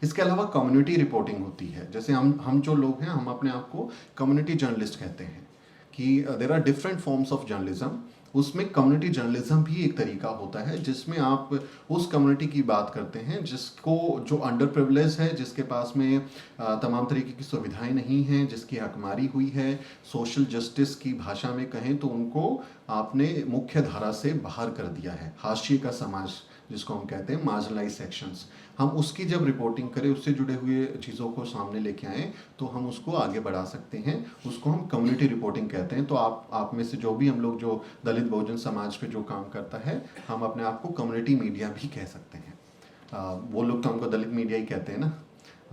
इसके अलावा कम्युनिटी रिपोर्टिंग होती है। जैसे हम जो लोग हैं हम अपने आप को कम्युनिटी जर्नलिस्ट कहते हैं कि there are different forms of journalism. उसमें कम्युनिटी जर्नलिज्म भी एक तरीका होता है जिसमें आप उस कम्युनिटी की बात करते हैं जिसको जो अंडर प्रिविलेज है, जिसके पास में तमाम तरीके की सुविधाएं नहीं हैं, जिसकी हकमारी हुई है, सोशल जस्टिस की भाषा में कहें तो उनको आपने मुख्य धारा से बाहर कर दिया है। हाशिए का समाज जिसको हम कहते हैं, मार्जिनलाइज सेक्शंस, हम उसकी जब रिपोर्टिंग करें, उससे जुड़े हुए चीज़ों को सामने लेके आएँ तो हम उसको आगे बढ़ा सकते हैं। उसको हम कम्युनिटी रिपोर्टिंग कहते हैं। तो आप में से जो भी हम लोग जो दलित बहुजन समाज पे जो काम करता है, हम अपने आप को कम्युनिटी मीडिया भी कह सकते हैं। वो लोग तो हमको दलित मीडिया ही कहते हैं ना।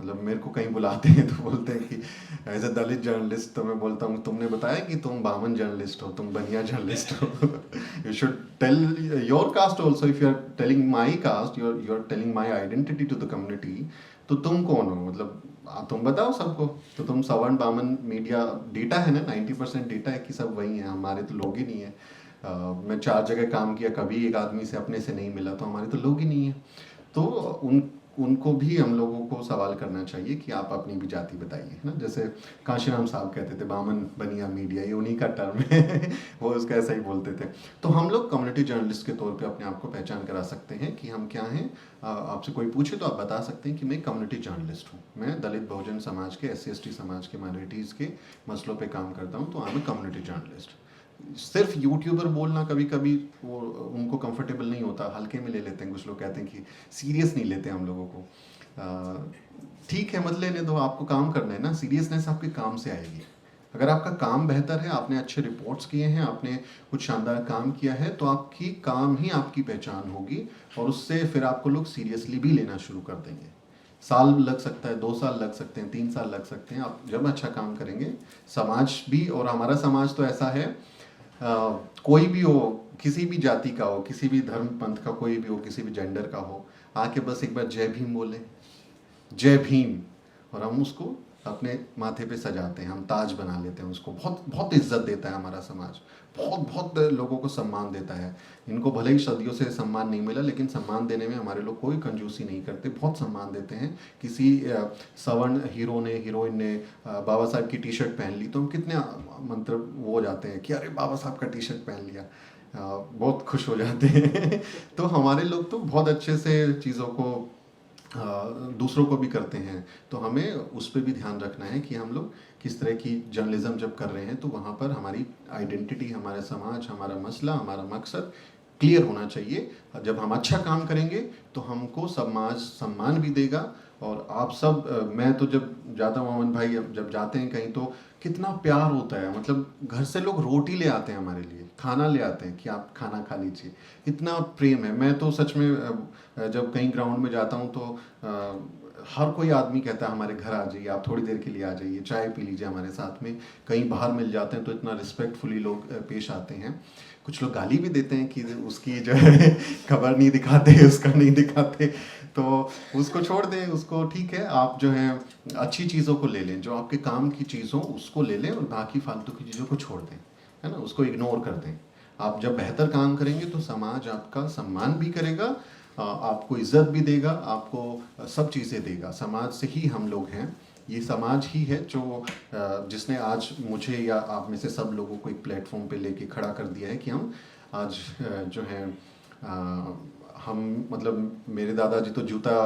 मतलब मेरे को कहीं बुलाते हैं तो बोलते हैं कि एज अ दलित जर्नलिस्ट, तो मैं बोलता हूँ तुमने बताया कि तुम बामन जर्नलिस्ट हो, तुम बनिया जर्नलिस्ट हो। You should tell your caste also. If you are telling my caste, you are telling my identity to the community, तो तुम कौन हो, मतलब तुम बताओ सबको। तो तुम सवर्ण बामन मीडिया, डेटा है ना, 90% डेटा है कि सब वही है, हमारे तो लोग ही नहीं है। मैं 4 जगह काम किया, कभी एक आदमी से अपने से नहीं मिला, तो हमारे तो लोग ही नहीं है। तो उन उनको भी हम लोगों को सवाल करना चाहिए कि आप अपनी भी जाति बताइए, है ना। जैसे काशीराम साहब कहते थे बामन बनिया मीडिया, ये उन्हीं का टर्म है वो उसका ऐसा ही बोलते थे। तो हम लोग कम्युनिटी जर्नलिस्ट के तौर पे अपने आप को पहचान करा सकते हैं कि हम क्या हैं। आपसे कोई पूछे तो आप बता सकते हैं कि मैं कम्युनिटी जर्नलिस्ट हूँ, मैं दलित बहुजन समाज के, SC ST समाज के, माइनॉरिटीज़ के मसलों पे काम करता हूँ, तो I am a community journalist. सिर्फ यूट्यूबर बोलना कभी कभी वो उनको कंफर्टेबल नहीं होता, हल्के में ले लेते हैं। कुछ लोग कहते हैं कि सीरियस नहीं लेते हम लोगों को। ठीक है, मत लेने दो, आपको काम करना है ना। सीरियसनेस आपके काम से आएगी। अगर आपका काम बेहतर है, आपने अच्छे रिपोर्ट्स किए हैं, आपने कुछ शानदार काम किया है, तो आपकी काम ही आपकी पहचान होगी और उससे फिर आपको लोग सीरियसली भी लेना शुरू कर देंगे। साल लग सकता है, 2 साल लग सकते हैं, 3 साल लग सकते हैं। आप जब अच्छा काम करेंगे, समाज भी, और हमारा समाज तो ऐसा है, कोई भी हो, किसी भी जाति का हो, किसी भी धर्म पंथ का कोई भी हो, किसी भी जेंडर का हो, आके बस एक बार जय भीम बोले, जय भीम, और हम उसको अपने माथे पे सजाते हैं, हम ताज बना लेते हैं उसको। बहुत बहुत इज्जत देता है हमारा समाज, बहुत बहुत लोगों को सम्मान देता है। इनको भले ही सदियों से सम्मान नहीं मिला, लेकिन सम्मान देने में हमारे लोग कोई कंजूसी नहीं करते, बहुत सम्मान देते हैं। किसी सवर्ण हीरो ने, हीरोइन ने बाबा साहब की टी शर्ट पहन ली तो हम कितने मंत्र वो हो जाते हैं कि अरे बाबा साहब का टी शर्ट पहन लिया, बहुत खुश हो जाते हैं तो हमारे लोग तो बहुत अच्छे से चीज़ों को दूसरों को भी करते हैं। तो हमें उस पर भी ध्यान रखना है कि हम लोग किस तरह की जर्नलिज्म जब कर रहे हैं तो वहाँ पर हमारी आइडेंटिटी, हमारा समाज, हमारा मसला, हमारा मकसद क्लियर होना चाहिए। जब हम अच्छा काम करेंगे तो हमको समाज सम्मान भी देगा। और आप सब, मैं तो जब जाता हूँ अमन भाई, जब जाते हैं कहीं तो कितना प्यार होता है। मतलब घर से लोग रोटी ले आते हैं हमारे लिए, खाना ले आते हैं कि आप खाना खा लीजिए, इतना प्रेम है। मैं तो सच में जब कहीं ग्राउंड में जाता हूँ तो हर कोई आदमी कहता है हमारे घर आ जाइए, आप थोड़ी देर के लिए आ जाइए, चाय पी लीजिए हमारे साथ में। कहीं बाहर मिल जाते हैं तो इतना रिस्पेक्टफुली लोग पेश आते हैं। कुछ लोग गाली भी देते हैं कि उसकी जो है खबर नहीं दिखाते, उसका नहीं दिखाते, तो उसको छोड़ दें, उसको। ठीक है, आप जो है अच्छी चीज़ों को ले लें, जो आपके काम की चीज़ हो उसको ले लें, और बाकी फालतू की चीज़ों को छोड़ दें, है ना, उसको इग्नोर कर दें। आप जब बेहतर काम करेंगे तो समाज आपका सम्मान भी करेगा, आपको इज्जत भी देगा, आपको सब चीज़ें देगा। समाज से ही हम लोग हैं, ये समाज ही है जो जिसने आज मुझे या आप में से सब लोगों को एक प्लेटफॉर्म पे लेके खड़ा कर दिया है कि हम आज जो है हम, मतलब मेरे दादाजी तो जूता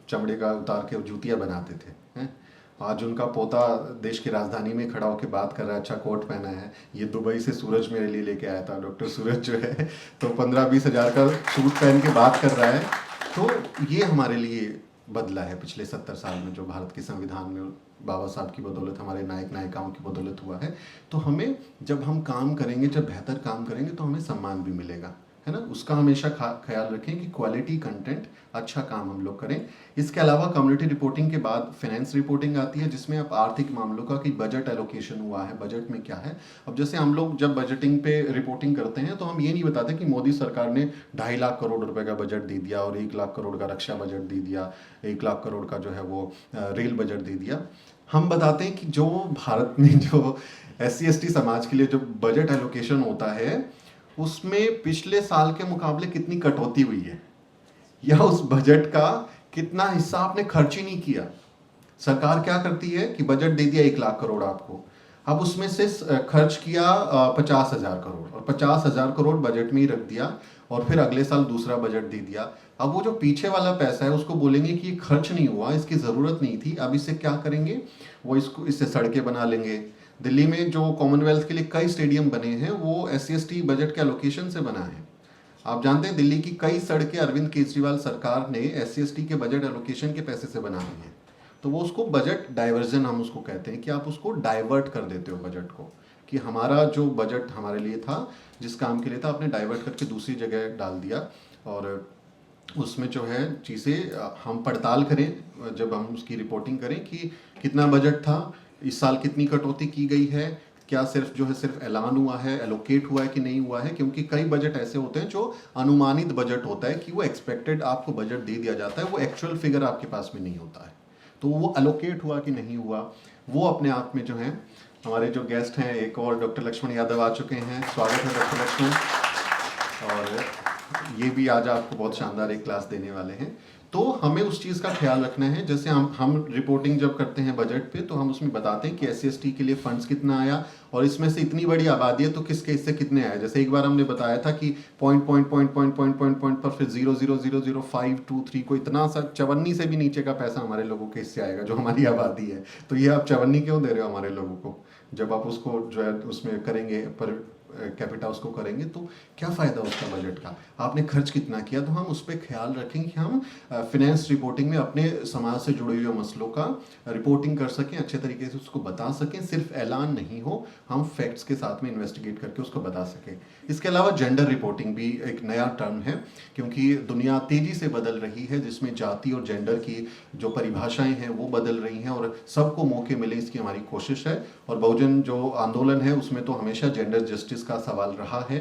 चमड़े का उतार के जूतियाँ बनाते थे, हैं। आज उनका पोता देश की राजधानी में खड़ा होकर बात कर रहा है, अच्छा कोट पहना है। ये दुबई से सूरज मेरे लिए लेके आया था, डॉक्टर सूरज जो है, तो 15-20 हज़ार का सूट पहन के बात कर रहा है। तो ये हमारे लिए बदला है पिछले 70 साल में, जो भारत के संविधान में बाबा साहब की बदौलत, हमारे नायक नायिकाओं की बदौलत हुआ है। तो हमें, जब हम काम करेंगे, जब बेहतर काम करेंगे, तो हमें सम्मान भी मिलेगा, है ना। उसका हमेशा ख्याल रखें कि क्वालिटी कंटेंट, अच्छा काम हम लोग करें। इसके अलावा कम्युनिटी रिपोर्टिंग के बाद फाइनेंस रिपोर्टिंग आती है, जिसमें आप आर्थिक मामलों का, कि बजट एलोकेशन हुआ है, बजट में क्या है। अब जैसे हम लोग जब बजटिंग पे रिपोर्टिंग करते हैं तो हम ये नहीं बताते कि मोदी सरकार ने 2.5 लाख करोड़ रुपए का बजट दे दिया और 1 लाख करोड़ का रक्षा बजट दे दिया, 1 लाख करोड़ का जो है वो रेल बजट दे दिया। हम बताते हैं कि जो भारत में जो SC ST समाज के लिए जो बजट एलोकेशन होता है, उसमें पिछले साल के मुकाबले कितनी कटौती हुई है, या उस बजट का कितना हिस्सा आपने खर्च ही नहीं किया। सरकार क्या करती है कि बजट दे दिया 1 लाख करोड़ आपको, अब उसमें से खर्च किया 50,000 करोड़, और 50,000 करोड़ बजट में ही रख दिया, और फिर अगले साल दूसरा बजट दे दिया। अब वो जो पीछे वाला पैसा है उसको बोलेंगे कि ये खर्च नहीं हुआ, इसकी ज़रूरत नहीं थी, अब इससे क्या करेंगे, वो इससे सड़कें बना लेंगे। दिल्ली में जो कॉमनवेल्थ के लिए कई स्टेडियम बने हैं, वो SC ST बजट के एलोकेशन से बना है। आप जानते हैं दिल्ली की कई सड़कें अरविंद केजरीवाल सरकार ने SC ST के बजट एलोकेशन के पैसे से बनाई हैं। तो वो उसको बजट डाइवर्जन हम उसको कहते हैं, कि आप उसको डाइवर्ट कर देते हो बजट को, कि हमारा जो बजट हमारे लिए था, जिस काम के लिए था, आपने डाइवर्ट करके दूसरी जगह डाल दिया। और उसमें जो है चीज़ें हम पड़ताल करें, जब हम उसकी रिपोर्टिंग करें कि कितना बजट था, इस साल कितनी कटौती की गई है, क्या सिर्फ जो है सिर्फ ऐलान हुआ है, एलोकेट हुआ है कि नहीं हुआ है। क्योंकि कई बजट ऐसे होते हैं जो अनुमानित बजट होता है, कि वो एक्सपेक्टेड आपको बजट दे दिया जाता है, वो एक्चुअल फिगर आपके पास में नहीं होता है, तो वो एलोकेट हुआ कि नहीं हुआ, वो अपने आप में जो है। हमारे जो गेस्ट हैं, एक और डॉक्टर लक्ष्मण यादव आ चुके हैं, स्वागत है डॉक्टर लक्ष्मण। और ये भी आज आपको बहुत शानदार एक क्लास देने वाले हैं। तो हमें उस चीज़ का ख्याल रखना है, जैसे हम रिपोर्टिंग जब करते हैं बजट पे, तो हम उसमें बताते हैं कि SC/ST के लिए फंड्स कितना आया और इसमें से इतनी बड़ी आबादी है तो किसके इससे कितने आए। जैसे एक बार हमने बताया था कि point point point point point point point पर फिर 0.0000523 को इतना सा 54 से भी नीचे का पैसा हमारे लोगों के इससे आएगा जो हमारी आबादी है। तो ये आप 54 क्यों दे रहे हो हमारे लोगों को? जब आप उसको जो है उसमें करेंगे पर कैपिटा उसको करेंगे तो क्या फ़ायदा उसका बजट का, आपने खर्च कितना किया। तो हम उस पर ख्याल रखें कि हम फिनेंस रिपोर्टिंग में अपने समाज से जुड़े हुए मसलों का रिपोर्टिंग कर सकें, अच्छे तरीके से उसको बता सकें, सिर्फ ऐलान नहीं हो, हम फैक्ट्स के साथ में इन्वेस्टिगेट करके उसको बता सकें। इसके अलावा जेंडर रिपोर्टिंग भी एक नया टर्म है, क्योंकि दुनिया तेज़ी से बदल रही है, जिसमें जाति और जेंडर की जो परिभाषाएं हैं वो बदल रही हैं और सबको मौके मिले, इसकी हमारी कोशिश है। और बहुजन जो आंदोलन है उसमें तो हमेशा जेंडर जस्टिस का सवाल रहा है।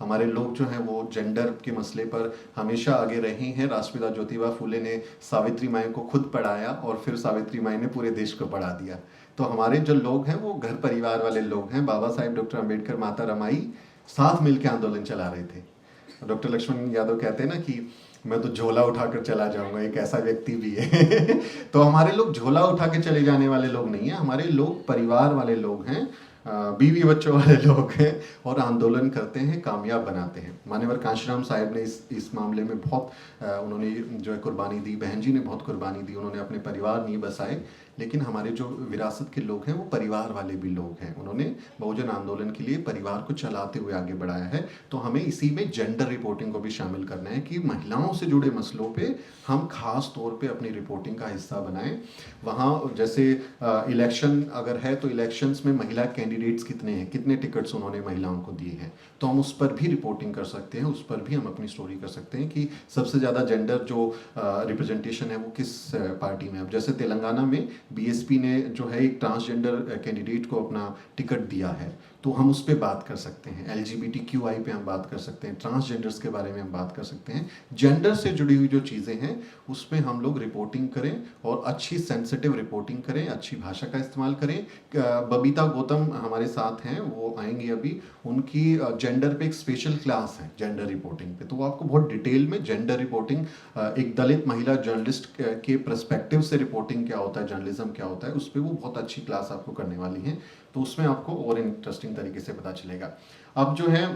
हमारे लोग जो हैं वो जेंडर के मसले पर हमेशा आगे रहे हैं। राष्ट्रपिता ज्योतिबा फूले ने सावित्री माई को खुद पढ़ाया और फिर सावित्री माई ने पूरे देश को पढ़ा दिया। तो हमारे जो लोग हैं वो घर परिवार वाले लोग हैं। बाबा साहेब, डॉक्टर अंबेडकर, माता रमाई साथ मिलकर आंदोलन चला रहे थे। डॉक्टर लक्ष्मण यादव कहते हैं ना कि मैं तो झोला उठाकर चला जाऊंगा, एक ऐसा व्यक्ति भी है। तो हमारे लोग झोला उठा के चले जाने वाले लोग नहीं है, हमारे लोग परिवार वाले लोग हैं, बीवी बच्चों वाले लोग हैं और आंदोलन करते हैं, कामयाब बनाते हैं। मान्यवर कांशीराम साहब ने इस मामले में बहुत उन्होंने जो है कुर्बानी दी, बहन जी ने बहुत कुर्बानी दी, उन्होंने अपने परिवार नहीं बसाए, लेकिन हमारे जो विरासत के लोग हैं वो परिवार वाले भी लोग हैं। उन्होंने बहुजन आंदोलन के लिए परिवार को चलाते हुए आगे बढ़ाया है। तो हमें इसी में जेंडर रिपोर्टिंग को भी शामिल करना है कि महिलाओं से जुड़े मसलों पे हम खास तौर पे अपनी रिपोर्टिंग का हिस्सा बनाएं। वहाँ जैसे इलेक्शन अगर है तो इलेक्शंस में महिला कैंडिडेट्स कितने हैं, कितने टिकट्स उन्होंने महिलाओं को दिए हैं, तो हम उस पर भी रिपोर्टिंग कर सकते हैं, उस पर भी हम अपनी स्टोरी कर सकते हैं कि सबसे ज़्यादा जेंडर जो रिप्रेजेंटेशन है वो किस पार्टी में। अब जैसे तेलंगाना में BSP ने जो है एक ट्रांसजेंडर कैंडिडेट को अपना टिकट दिया है, तो हम उस पर बात कर सकते हैं। LGBTQI पे हम बात कर सकते हैं, ट्रांसजेंडर्स के बारे में हम बात कर सकते हैं। जेंडर से जुड़ी हुई जो चीज़ें हैं उसमें हम लोग रिपोर्टिंग करें और अच्छी सेंसिटिव रिपोर्टिंग करें, अच्छी भाषा का इस्तेमाल करें। बबीता गौतम हमारे साथ हैं, वो आएंगी अभी, उनकी जेंडर पे एक स्पेशल क्लास है जेंडर रिपोर्टिंग पे, तो वो आपको बहुत डिटेल में जेंडर रिपोर्टिंग, एक दलित महिला जर्नलिस्ट के पर्सपेक्टिव से रिपोर्टिंग क्या होता है, जर्नलिज्म क्या होता है, उस पर वो बहुत अच्छी क्लास आपको करने वाली हैं। तो उसमें आपको और इंटरेस्टिंग तरीके से पता चलेगा। अब जो है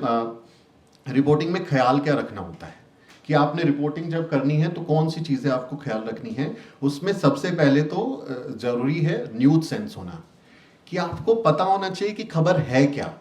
रिपोर्टिंग में ख्याल क्या रखना होता है कि आपने रिपोर्टिंग जब करनी है तो कौन सी चीज़ें आपको ख्याल रखनी है। उसमें सबसे पहले तो ज़रूरी है न्यूज़ सेंस होना, कि आपको पता होना चाहिए कि खबर है क्या।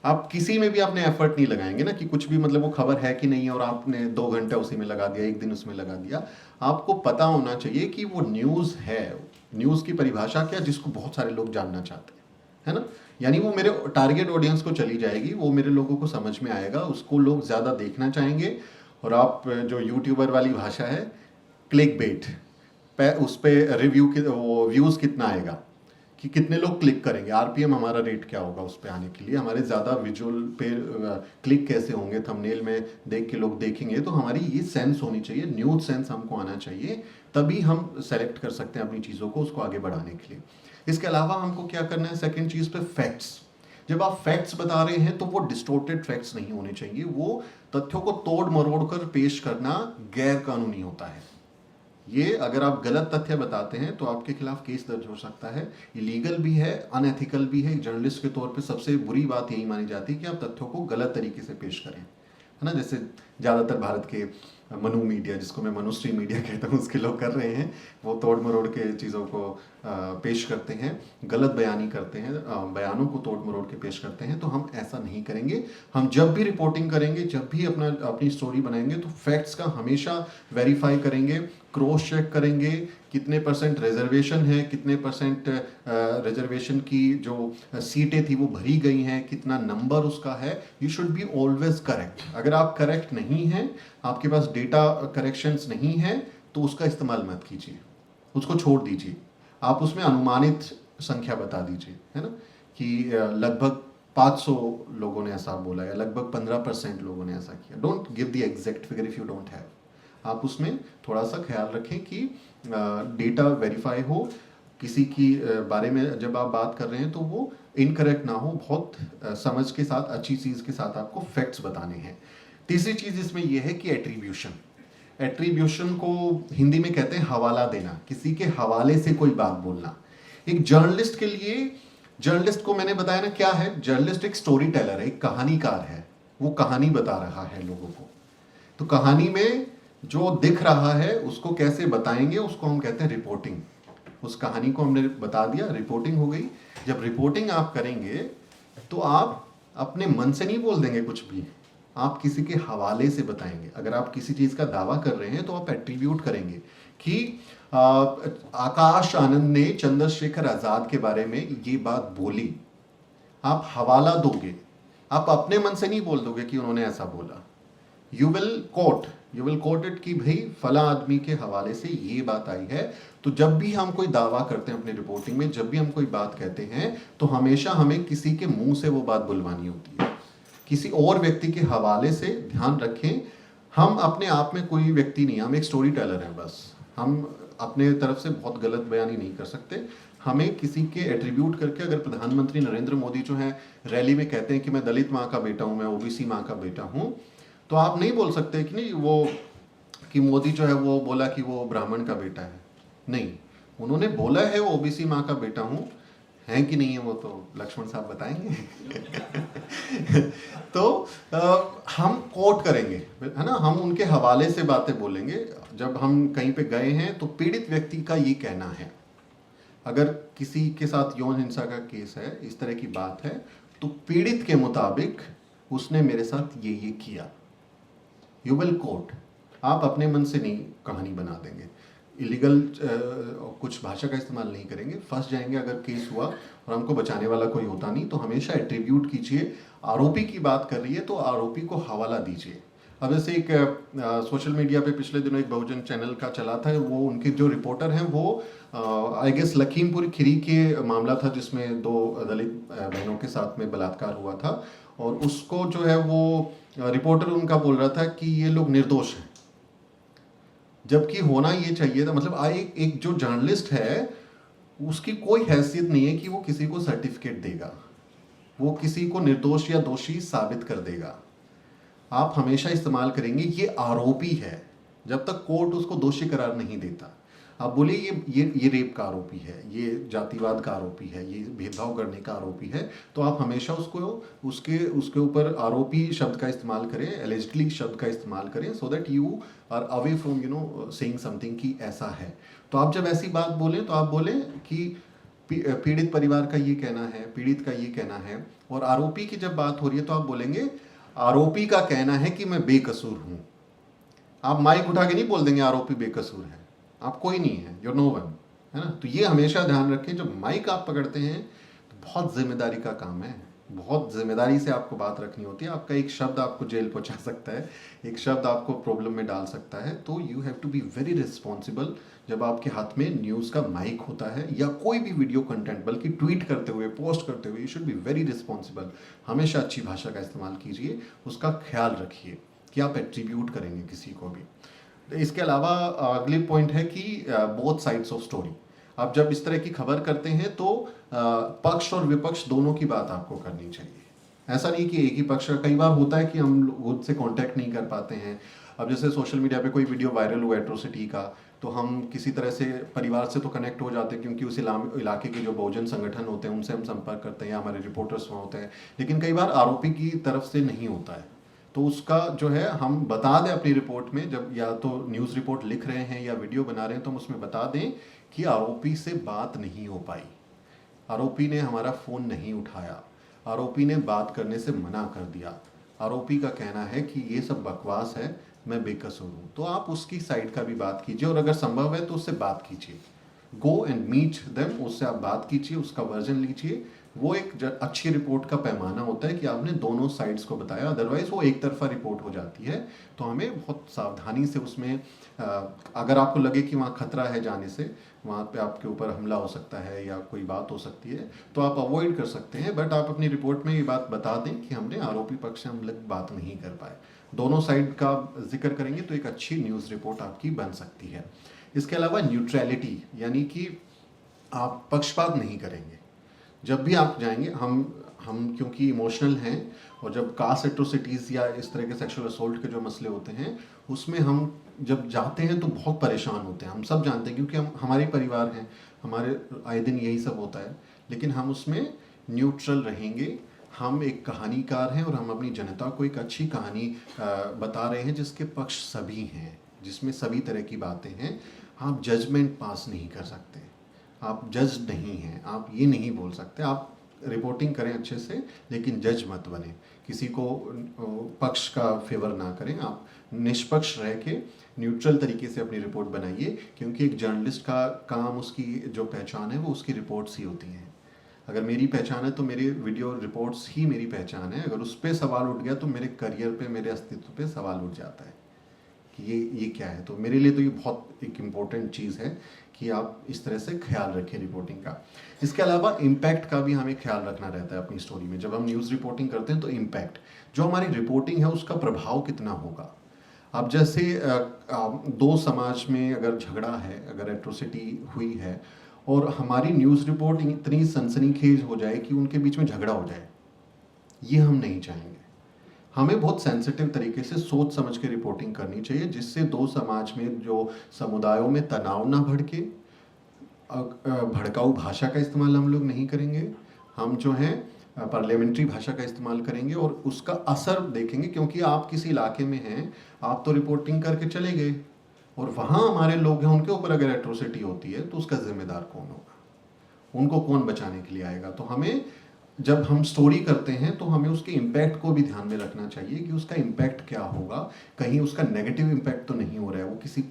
आप किसी में भी आपने एफर्ट नहीं लगाएंगे ना कि कुछ भी मतलब वो खबर है कि नहीं और आपने 2 घंटे उसी में लगा दिया, 1 दिन उसमें लगा दिया। आपको पता होना चाहिए कि वो न्यूज़ है, न्यूज़ की परिभाषा क्या, जिसको बहुत सारे लोग जानना चाहते हैं, है ना। यानी वो मेरे टारगेट ऑडियंस को चली जाएगी, वो मेरे लोगों को समझ में आएगा, उसको लोग ज़्यादा देखना चाहेंगे। और आप जो यूट्यूबर वाली भाषा है क्लिक बेट उस पर रिव्यू वो व्यूज़ कितना आएगा, कि कितने लोग क्लिक करेंगे, RPM हमारा रेट क्या होगा उस पर आने के लिए, हमारे ज़्यादा विजुअल पे क्लिक कैसे होंगे, थंबनेल में देख के लोग देखेंगे। तो हमारी ये सेंस होनी चाहिए, न्यूज़ सेंस हमको आना चाहिए, तभी हम सेलेक्ट कर सकते हैं अपनी चीज़ों को, उसको आगे बढ़ाने के लिए। इसके अलावा हमको क्या करना है, सेकेंड चीज़ पे फैक्ट्स। जब आप फैक्ट्स बता रहे हैं तो वो डिस्टोर्टेड फैक्ट्स नहीं होने चाहिए, वो तथ्यों को तोड़ मरोड़ कर पेश करना गैर कानूनी होता है। ये अगर आप गलत तथ्य बताते हैं तो आपके खिलाफ केस दर्ज हो सकता है, इलीगल भी है, अनएथिकल भी है। जर्नलिस्ट के तौर पे सबसे बुरी बात यही मानी जाती है कि आप तथ्यों को गलत तरीके से पेश करें, है ना। जैसे ज़्यादातर भारत के मनु मीडिया, जिसको मैं मनुश्री मीडिया कहता हूँ, उसके लोग कर रहे हैं, वो तोड़ मरोड़ के चीज़ों को पेश करते हैं, गलत बयानी करते हैं, बयानों को तोड़ मरोड़ के पेश करते हैं। तो हम ऐसा नहीं करेंगे। हम जब भी रिपोर्टिंग करेंगे, जब भी अपनी स्टोरी बनाएंगे, तो फैक्ट्स का हमेशा वेरीफाई करेंगे, क्रॉस चेक करेंगे, कितने % रिजर्वेशन है, कितने % रिजर्वेशन की जो सीटें थी वो भरी गई हैं, कितना नंबर उसका है। You should be always correct. अगर आप करेक्ट नहीं हैं, आपके पास डेटा करेक्शंस नहीं है, तो उसका इस्तेमाल मत कीजिए, उसको छोड़ दीजिए। आप उसमें अनुमानित संख्या बता दीजिए, है ना, कि लगभग 500 लोगों ने ऐसा बोला या लगभग 15% लोगों ने ऐसा किया। Don't give the exact figure if you don't have. आप उसमें थोड़ा सा ख्याल रखें कि डेटा वेरीफाई हो, किसी की बारे में जब आप बात कर रहे हैं तो वो इनकरेक्ट ना हो, बहुत समझ के साथ, अच्छी चीज़ के साथ आपको फैक्ट्स बताने हैं। तीसरी चीज इसमें यह है कि एट्रीब्यूशन। एट्रीब्यूशन को हिंदी में कहते हैं हवाला देना, किसी के हवाले से कोई बात बोलना। एक जर्नलिस्ट के लिए, जर्नलिस्ट को मैंने बताया ना क्या है, जर्नलिस्ट एक स्टोरी टेलर है, एक कहानीकार है, वो कहानी बता रहा है लोगों को। तो कहानी में जो दिख रहा है उसको कैसे बताएंगे, उसको हम कहते हैं रिपोर्टिंग। उस कहानी को हमने बता दिया, रिपोर्टिंग हो गई। जब रिपोर्टिंग आप करेंगे तो आप अपने मन से नहीं बोल देंगे कुछ भी, आप किसी के हवाले से बताएंगे। अगर आप किसी चीज का दावा कर रहे हैं तो आप एट्रीब्यूट करेंगे कि आकाश आनंद ने चंद्रशेखर आजाद के बारे में ये बात बोली, आप हवाला दोगे, आप अपने मन से नहीं बोल दोगे कि उन्होंने ऐसा बोला। यू विल कोट इट कि भाई फला आदमी के हवाले से ये बात आई है। तो जब भी हम कोई दावा करते हैं अपनी रिपोर्टिंग में, जब भी हम कोई बात कहते हैं, तो हमेशा हमें किसी के मुंह से वो बात बुलवानी होती है, किसी और व्यक्ति के हवाले से। ध्यान रखें, हम अपने आप में कोई व्यक्ति नहीं, हम एक स्टोरी टेलर हैं बस। हम अपने तरफ से बहुत गलत बयानी नहीं कर सकते। हमें किसी के एट्रीब्यूट करके, अगर प्रधानमंत्री नरेंद्र मोदी जो है रैली में कहते हैं कि मैं दलित माँ का बेटा हूँ, मैं ओबीसी माँ का बेटा हूँ, तो आप नहीं बोल सकते कि नहीं वो कि मोदी जो है वो बोला कि वो ब्राह्मण का बेटा है। नहीं, उन्होंने बोला है वो ओबीसी माँ का बेटा हूँ, है कि नहीं है वो तो लक्ष्मण साहब बताएंगे। तो हम कोट करेंगे, है ना, हम उनके हवाले से बातें बोलेंगे। जब हम कहीं पे गए हैं तो पीड़ित व्यक्ति का ये कहना है, अगर किसी के साथ यौन हिंसा का केस है, इस तरह की बात है, तो पीड़ित के मुताबिक उसने मेरे साथ ये किया। यू विल कोट, आप अपने मन से नहीं कहानी बना देंगे, इलीगल कुछ भाषा का इस्तेमाल नहीं करेंगे, फंस जाएंगे। अगर केस हुआ और हमको बचाने वाला कोई होता नहीं, तो हमेशा एट्रीब्यूट कीजिए। आरोपी की बात कर रही है तो आरोपी को हवाला दीजिए। अब जैसे एक सोशल मीडिया पे पिछले दिनों एक बहुजन चैनल का चला था, वो उनके जो रिपोर्टर हैं वो आई गेस लखीमपुर खीरी के मामला था जिसमें 2 दलित बहनों के साथ में बलात्कार हुआ था, और उसको जो है वो रिपोर्टर उनका बोल रहा था कि ये लोग निर्दोष हैं, जबकि होना ये चाहिए था। मतलब एक जो जर्नलिस्ट है उसकी कोई हैसियत नहीं है कि वो किसी को सर्टिफिकेट देगा, वो किसी को निर्दोष या दोषी साबित कर देगा। आप हमेशा इस्तेमाल करेंगे ये आरोपी है, जब तक कोर्ट उसको दोषी करार नहीं देता। आप बोलिए ये रेप का आरोपी है, ये जातिवाद का आरोपी है, ये भेदभाव करने का आरोपी है, तो आप हमेशा उसके ऊपर आरोपी शब्द का इस्तेमाल करें, एलिजिडली शब्द का इस्तेमाल करें, so that you are away from saying something कि ऐसा है। तो आप जब ऐसी बात बोलें तो आप बोलें कि पीड़ित परिवार का ये कहना है, पीड़ित का ये कहना है। और आरोपी की जब बात हो रही है तो आप बोलेंगे आरोपी का कहना है कि मैं बेकसूर हूं। आप माइक उठा के नहीं बोल देंगे आरोपी बेकसूर है, आप कोई नहीं है, यू नो वन, है ना। तो ये हमेशा ध्यान रखें, जब माइक आप पकड़ते हैं तो बहुत जिम्मेदारी का काम है, बहुत जिम्मेदारी से आपको बात रखनी होती है। आपका एक शब्द आपको जेल पहुंचा सकता है, एक शब्द आपको प्रॉब्लम में डाल सकता है। तो you have to be very responsible जब आपके हाथ में न्यूज़ का माइक होता है या कोई भी वीडियो कंटेंट, बल्कि ट्वीट करते हुए, पोस्ट करते हुए, you should be very responsible. हमेशा अच्छी भाषा का इस्तेमाल कीजिए, उसका ख्याल रखिए कि आप एट्रीब्यूट करेंगे किसी को भी। इसके अलावा अगले पॉइंट है कि बोथ साइड्स ऑफ स्टोरी। आप जब इस तरह की खबर करते हैं तो पक्ष और विपक्ष दोनों की बात आपको करनी चाहिए। ऐसा नहीं कि एक ही पक्ष का। कई बार होता है कि हम लोग से कांटेक्ट नहीं कर पाते हैं। अब जैसे सोशल मीडिया पे कोई वीडियो वायरल हुआ एट्रोसिटी का, तो हम किसी तरह से परिवार से तो कनेक्ट हो जाते हैं, क्योंकि उस इलाके के जो बहुजन संगठन होते हैं उनसे हम संपर्क करते हैं या हमारे रिपोर्टर्स वहाँ होते हैं। लेकिन कई बार आरोपी की तरफ से नहीं होता है, तो उसका जो है हम बता दें अपनी रिपोर्ट में, जब या तो न्यूज़ रिपोर्ट लिख रहे हैं या वीडियो बना रहे हैं, तो हम उसमें बता दें कि आरोपी से बात नहीं हो पाई, आरोपी ने हमारा फ़ोन नहीं उठाया, आरोपी ने बात करने से मना कर दिया, आरोपी का कहना है कि ये सब बकवास है, मैं बेकसूर हूँ। तो आप उसकी साइड का भी बात कीजिए, और अगर संभव है तो उससे बात कीजिए, गो एंड मीट देम, उससे आप बात कीजिए, उसका वर्जन लीजिए। वो एक अच्छी रिपोर्ट का पैमाना होता है कि आपने दोनों साइड्स को बताया, अदरवाइज वो एक तरफा रिपोर्ट हो जाती है। तो हमें बहुत सावधानी से उसमें अगर आपको लगे कि वहाँ खतरा है जाने से, वहाँ पे आपके ऊपर हमला हो सकता है या कोई बात हो सकती है, तो आप अवॉइड कर सकते हैं। बट आप अपनी रिपोर्ट में ये बात बता दें कि हमने आरोपी पक्ष से हम लोग बात नहीं कर पाए, दोनों साइड का जिक्र करेंगे तो एक अच्छी न्यूज़ रिपोर्ट आपकी बन सकती है। इसके अलावा न्यूट्रलिटी, यानी कि आप पक्षपात नहीं करेंगे। जब भी आप जाएंगे, हम क्योंकि इमोशनल हैं, और जब कास्ट एट्रोसिटीज़ या इस तरह के सेक्सुअल असोल्ट के जो मसले होते हैं, उसमें हम जब जाते हैं तो बहुत परेशान होते हैं। हम सब जानते हैं क्योंकि हम हमारे परिवार हैं, हमारे आए दिन यही सब होता है, लेकिन हम उसमें न्यूट्रल रहेंगे। हम एक कहानीकार हैं और हम अपनी जनता को एक अच्छी कहानी बता रहे हैं जिसके पक्ष सभी हैं, जिसमें सभी तरह की बातें हैं। आप जजमेंट पास नहीं कर सकते, आप जज नहीं हैं, आप ये नहीं बोल सकते। आप रिपोर्टिंग करें अच्छे से, लेकिन जज मत बने, किसी को पक्ष का फेवर ना करें। आप निष्पक्ष रह के न्यूट्रल तरीके से अपनी रिपोर्ट बनाइए, क्योंकि एक जर्नलिस्ट का काम, उसकी जो पहचान है वो उसकी रिपोर्ट्स ही होती हैं। अगर मेरी पहचान है तो मेरी वीडियो रिपोर्ट्स ही मेरी पहचान है। अगर उस पर सवाल उठ गया तो मेरे करियर पे, मेरे अस्तित्व पे सवाल उठ जाता है कि ये क्या है। तो मेरे लिए तो ये बहुत एक इम्पोर्टेंट चीज़ है कि आप इस तरह से ख्याल रखें रिपोर्टिंग का। इसके अलावा इम्पैक्ट का भी हमें ख्याल रखना रहता है अपनी स्टोरी में। जब हम न्यूज़ रिपोर्टिंग करते हैं तो इम्पैक्ट, जो हमारी रिपोर्टिंग है उसका प्रभाव कितना होगा। अब जैसे दो समाज में अगर झगड़ा है, अगर एट्रोसिटी हुई है, और हमारी न्यूज़ रिपोर्ट इतनी सनसनीखेज हो जाए कि उनके बीच में झगड़ा हो जाए, ये हम नहीं चाहेंगे। हमें बहुत सेंसिटिव तरीके से सोच समझ के रिपोर्टिंग करनी चाहिए, जिससे दो समाज में, जो समुदायों में तनाव ना भड़के। भड़काऊ भाषा का इस्तेमाल हम लोग नहीं करेंगे। हम जो है पार्लियामेंट्री भाषा का इस्तेमाल करेंगे और उसका असर देखेंगे, क्योंकि आप किसी इलाके में हैं, आप तो रिपोर्टिंग करके चले गए, और वहाँ हमारे लोग हैं, उनके ऊपर अगर एट्रोसिटी होती है तो उसका जिम्मेदार कौन होगा, उनको कौन बचाने के लिए आएगा। तो हमें, जब हम स्टोरी करते हैं तो हमें उसके इम्पैक्ट को भी ध्यान में रखना चाहिए कि उसका इम्पैक्ट क्या होगा। कहीं उसका नेगेटिव इम्पैक्ट तो नहीं हो रहा है, वो किसी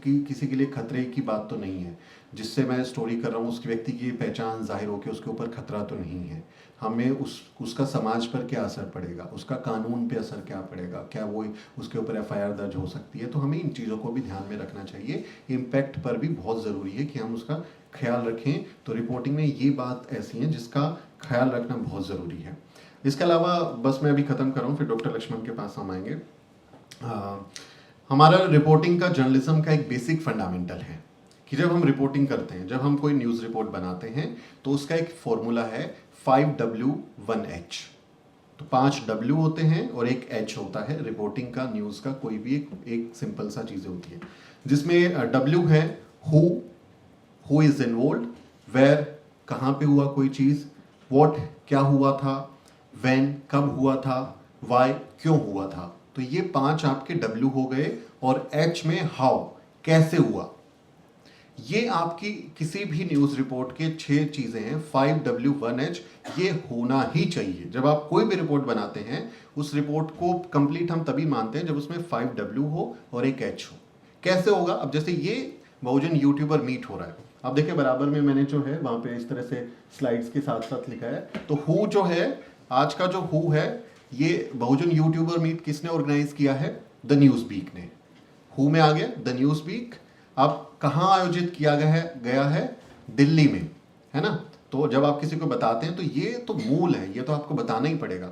के लिए खतरे की बात तो नहीं है। जिससे मैं स्टोरी कर रहा हूँ उस व्यक्ति की पहचान जाहिर हो के उसके ऊपर खतरा तो नहीं है। हमें उसका समाज पर क्या असर पड़ेगा, उसका कानून पे असर क्या पड़ेगा, क्या वो उसके ऊपर FIR दर्ज हो सकती है। तो हमें इन चीज़ों को भी ध्यान में रखना चाहिए। इम्पैक्ट पर भी बहुत ज़रूरी है कि हम उसका ख्याल रखें। तो रिपोर्टिंग में ये बात ऐसी है जिसका ख्याल रखना बहुत ज़रूरी है। इसके अलावा बस मैं अभी ख़त्म कर रहा हूँ, फिर डॉक्टर लक्ष्मण के पास हम आएंगे। हमारा रिपोर्टिंग का, जर्नलिज्म का एक बेसिक फंडामेंटल है कि जब हम रिपोर्टिंग करते हैं, जब हम कोई न्यूज़ रिपोर्ट बनाते हैं, तो उसका एक फॉर्मूला है 5W 1H। तो 5 W होते हैं और एक H होता है। रिपोर्टिंग का, न्यूज़ का कोई भी एक सिंपल सा चीज़ें होती है, जिसमें W है हु इज इन्वॉल्व, वेयर कहाँ पे हुआ कोई चीज़, व्हाट क्या हुआ था, व्हेन कब हुआ था, वाई क्यों हुआ था। तो ये 5 आपके W हो गए, और H में हाउ कैसे हुआ। ये आपकी किसी भी न्यूज़ रिपोर्ट के 6 चीज़ें हैं। 5W 1H ये होना ही चाहिए। जब आप कोई भी रिपोर्ट बनाते हैं, उस रिपोर्ट को कंप्लीट हम तभी मानते हैं जब उसमें 5W हो और एक H हो। कैसे होगा, अब जैसे ये बहुजन यूट्यूबर मीट हो रहा है, अब देखिए बराबर में मैंने जो है वहाँ पे इस तरह से स्लाइड्स के साथ साथ लिखा है। तो हु जो है, आज का जो हु है, ये बहुजन यूट्यूबर मीट किसने ऑर्गेनाइज किया है, द न्यूज़ वीक ने। हु में आ गया द न्यूज़ वीक। अब कहाँ आयोजित किया गया है, दिल्ली में, है ना। तो जब आप किसी को बताते हैं तो ये तो मूल है, ये तो आपको बताना ही पड़ेगा।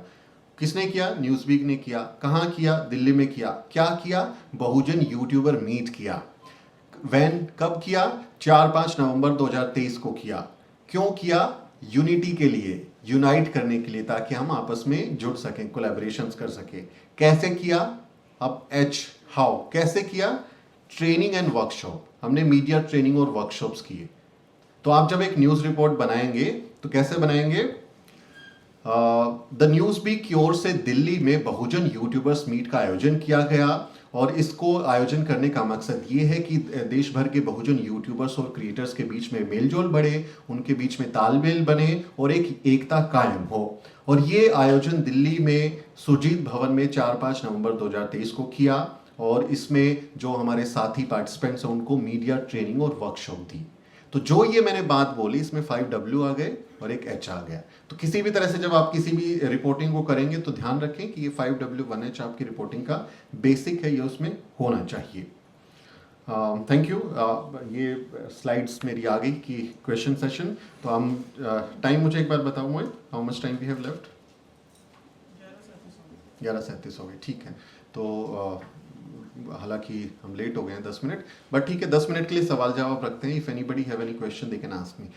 किसने किया, न्यूज़ वीक ने किया। कहाँ किया, दिल्ली में किया। क्या किया, बहुजन यूट्यूबर मीट किया। वैन कब किया, 4-5 नवंबर 2023 को किया। क्यों किया, यूनिटी के लिए, यूनाइट करने के लिए, ताकि हम आपस में जुड़ सकें, कोलैबोरेशंस कर सकें। कैसे किया, अब H हाउ, कैसे किया, ट्रेनिंग एंड वर्कशॉप। हमने मीडिया ट्रेनिंग और वर्कशॉप्स किए। तो आप जब एक न्यूज़ रिपोर्ट बनाएंगे तो कैसे बनाएंगे, द न्यूज़ वीक की ओर से दिल्ली में बहुजन यूट्यूबर्स मीट का आयोजन किया गया, और इसको आयोजन करने का मकसद ये है कि देश भर के बहुजन यूट्यूबर्स और क्रिएटर्स के बीच में मेलजोल बढ़े, उनके बीच में तालमेल बने और एक एकता कायम हो। और ये आयोजन दिल्ली में सुजीत भवन में 4-5 नवंबर 2023 को किया, और इसमें जो हमारे साथी पार्टिसिपेंट्स हैं उनको मीडिया ट्रेनिंग और वर्कशॉप दी। तो जो ये मैंने बात बोली, इसमें 5W आ गए और एक H आ गया। तो किसी भी तरह से जब आप किसी भी रिपोर्टिंग को करेंगे तो ध्यान रखें कि ये 5W 1H आपकी रिपोर्टिंग का बेसिक है, ये उसमें होना चाहिए। Thank you. ये स्लाइड्स मेरी आ गई कि क्वेश्चन सेशन। तो हम टाइम मुझे एक बार बताऊँ मैं, how much time we have left. 11:37 हो गए, ठीक है। तो हालांकि हम लेट हो गए हैं 10 मिनट, बट ठीक है, 10 मिनट के लिए सवाल जवाब रखते हैं। If anybody have any question they can ask me.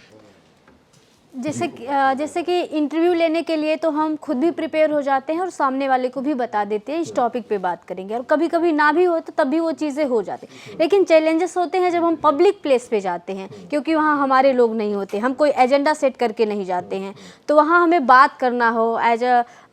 जैसे कि इंटरव्यू लेने के लिए तो हम खुद भी प्रिपेयर हो जाते हैं और सामने वाले को भी बता देते हैं इस टॉपिक पे बात करेंगे, और कभी कभी ना भी हो तो तब भी वो चीज़ें हो जाती हैं। लेकिन चैलेंजेस होते हैं जब हम पब्लिक प्लेस पे जाते हैं, क्योंकि वहाँ हमारे लोग नहीं होते, हम कोई एजेंडा सेट करके नहीं जाते हैं, तो वहाँ हमें बात करना हो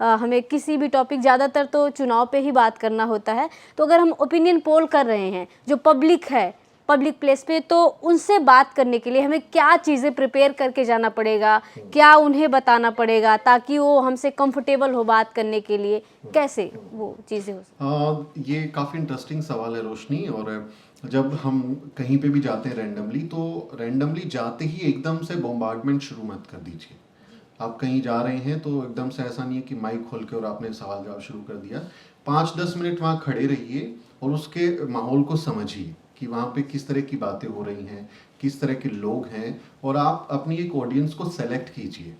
हमें किसी भी टॉपिक, ज़्यादातर तो चुनाव पे ही बात करना होता है। तो अगर हम ओपिनियन पोल कर रहे हैं जो पब्लिक है, पब्लिक प्लेस पे, तो उनसे बात करने के लिए हमें क्या चीज़ें प्रिपेयर करके जाना पड़ेगा, क्या उन्हें बताना पड़ेगा ताकि वो हमसे कंफर्टेबल हो बात करने के लिए, कैसे वो चीज़ें हो। ये काफ़ी इंटरेस्टिंग सवाल है रोशनी। और जब हम कहीं पे भी जाते हैं रैंडमली, तो रैंडमली जाते ही एकदम से बॉम्बार्डमेंट शुरू मत कर दीजिए। आप कहीं जा रहे हैं तो एकदम से ऐसा नहीं है कि माइक खोल के और आपने सवाल जवाब शुरू कर दिया। 5-10 मिनट वहाँ खड़े रहिए और उसके माहौल को समझिए कि वहाँ पे किस तरह की बातें हो रही हैं, किस तरह के लोग हैं, और आप अपनी एक ऑडियंस को सेलेक्ट कीजिए।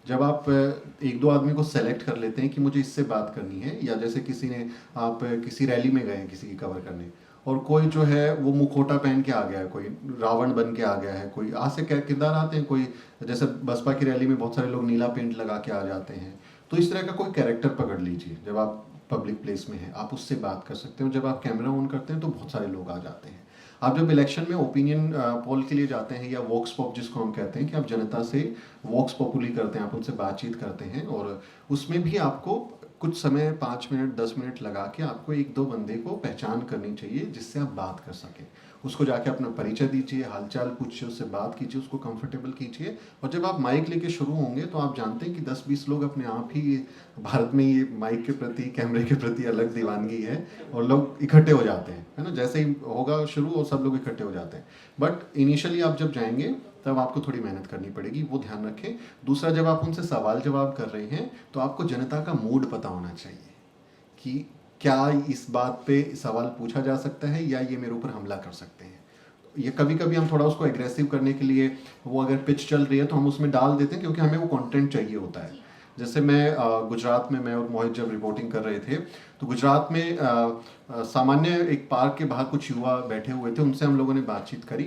जब आप एक दो आदमी को सेलेक्ट कर लेते हैं कि मुझे इससे बात करनी है, या जैसे किसी ने, आप किसी रैली में गए हैं किसी की कवर करने, और कोई जो है वो मुखौटा पहन के आ गया है, कोई रावण बन के आ गया है, कोई आज से किरदार आते हैं, कोई जैसे बसपा की रैली में बहुत सारे लोग नीला पेंट लगा के आ जाते हैं। तो इस तरह का कोई कैरेक्टर पकड़ लीजिए। जब आप पब्लिक प्लेस में हैं आप उससे बात कर सकते हो। जब आप कैमरा ऑन करते हैं तो बहुत सारे लोग आ जाते हैं। आप जब इलेक्शन में ओपिनियन पोल के लिए जाते हैं, या वोक्स पॉप जिसको हम कहते हैं, कि आप जनता से वोक्स पॉपुली करते हैं, आप उनसे बातचीत करते हैं, और उसमें भी आपको कुछ समय 5 मिनट 10 मिनट लगा के आपको एक दो बंदे को पहचान करनी चाहिए जिससे आप बात कर सकें। उसको जाके अपना परिचय दीजिए, हालचाल पूछिए, उससे बात कीजिए, उसको कंफर्टेबल कीजिए। और जब आप माइक लेके शुरू होंगे तो आप जानते हैं कि 10-20 लोग अपने आप ही, भारत में ये माइक के प्रति, कैमरे के प्रति अलग दीवानगी है, और लोग इकट्ठे हो जाते हैं, है ना। जैसे ही होगा शुरू और सब लोग इकट्ठे हो जाते हैं। बट इनिशियली आप जब जाएंगे तब आपको थोड़ी मेहनत करनी पड़ेगी, वो ध्यान रखें। दूसरा, जब आप उनसे सवाल जवाब कर रहे हैं तो आपको जनता का मूड पता होना चाहिए कि क्या इस बात पे सवाल पूछा जा सकता है, या ये मेरे ऊपर हमला कर सकते हैं। ये कभी कभी हम थोड़ा उसको एग्रेसिव करने के लिए, वो अगर पिच चल रही है तो हम उसमें डाल देते हैं, क्योंकि हमें वो कंटेंट चाहिए होता है। जैसे गुजरात में, मैं और मोहित जब रिपोर्टिंग कर रहे थे, तो गुजरात में सामान्य एक पार्क के बाहर कुछ युवा बैठे हुए थे, उनसे हम लोगों ने बातचीत करी,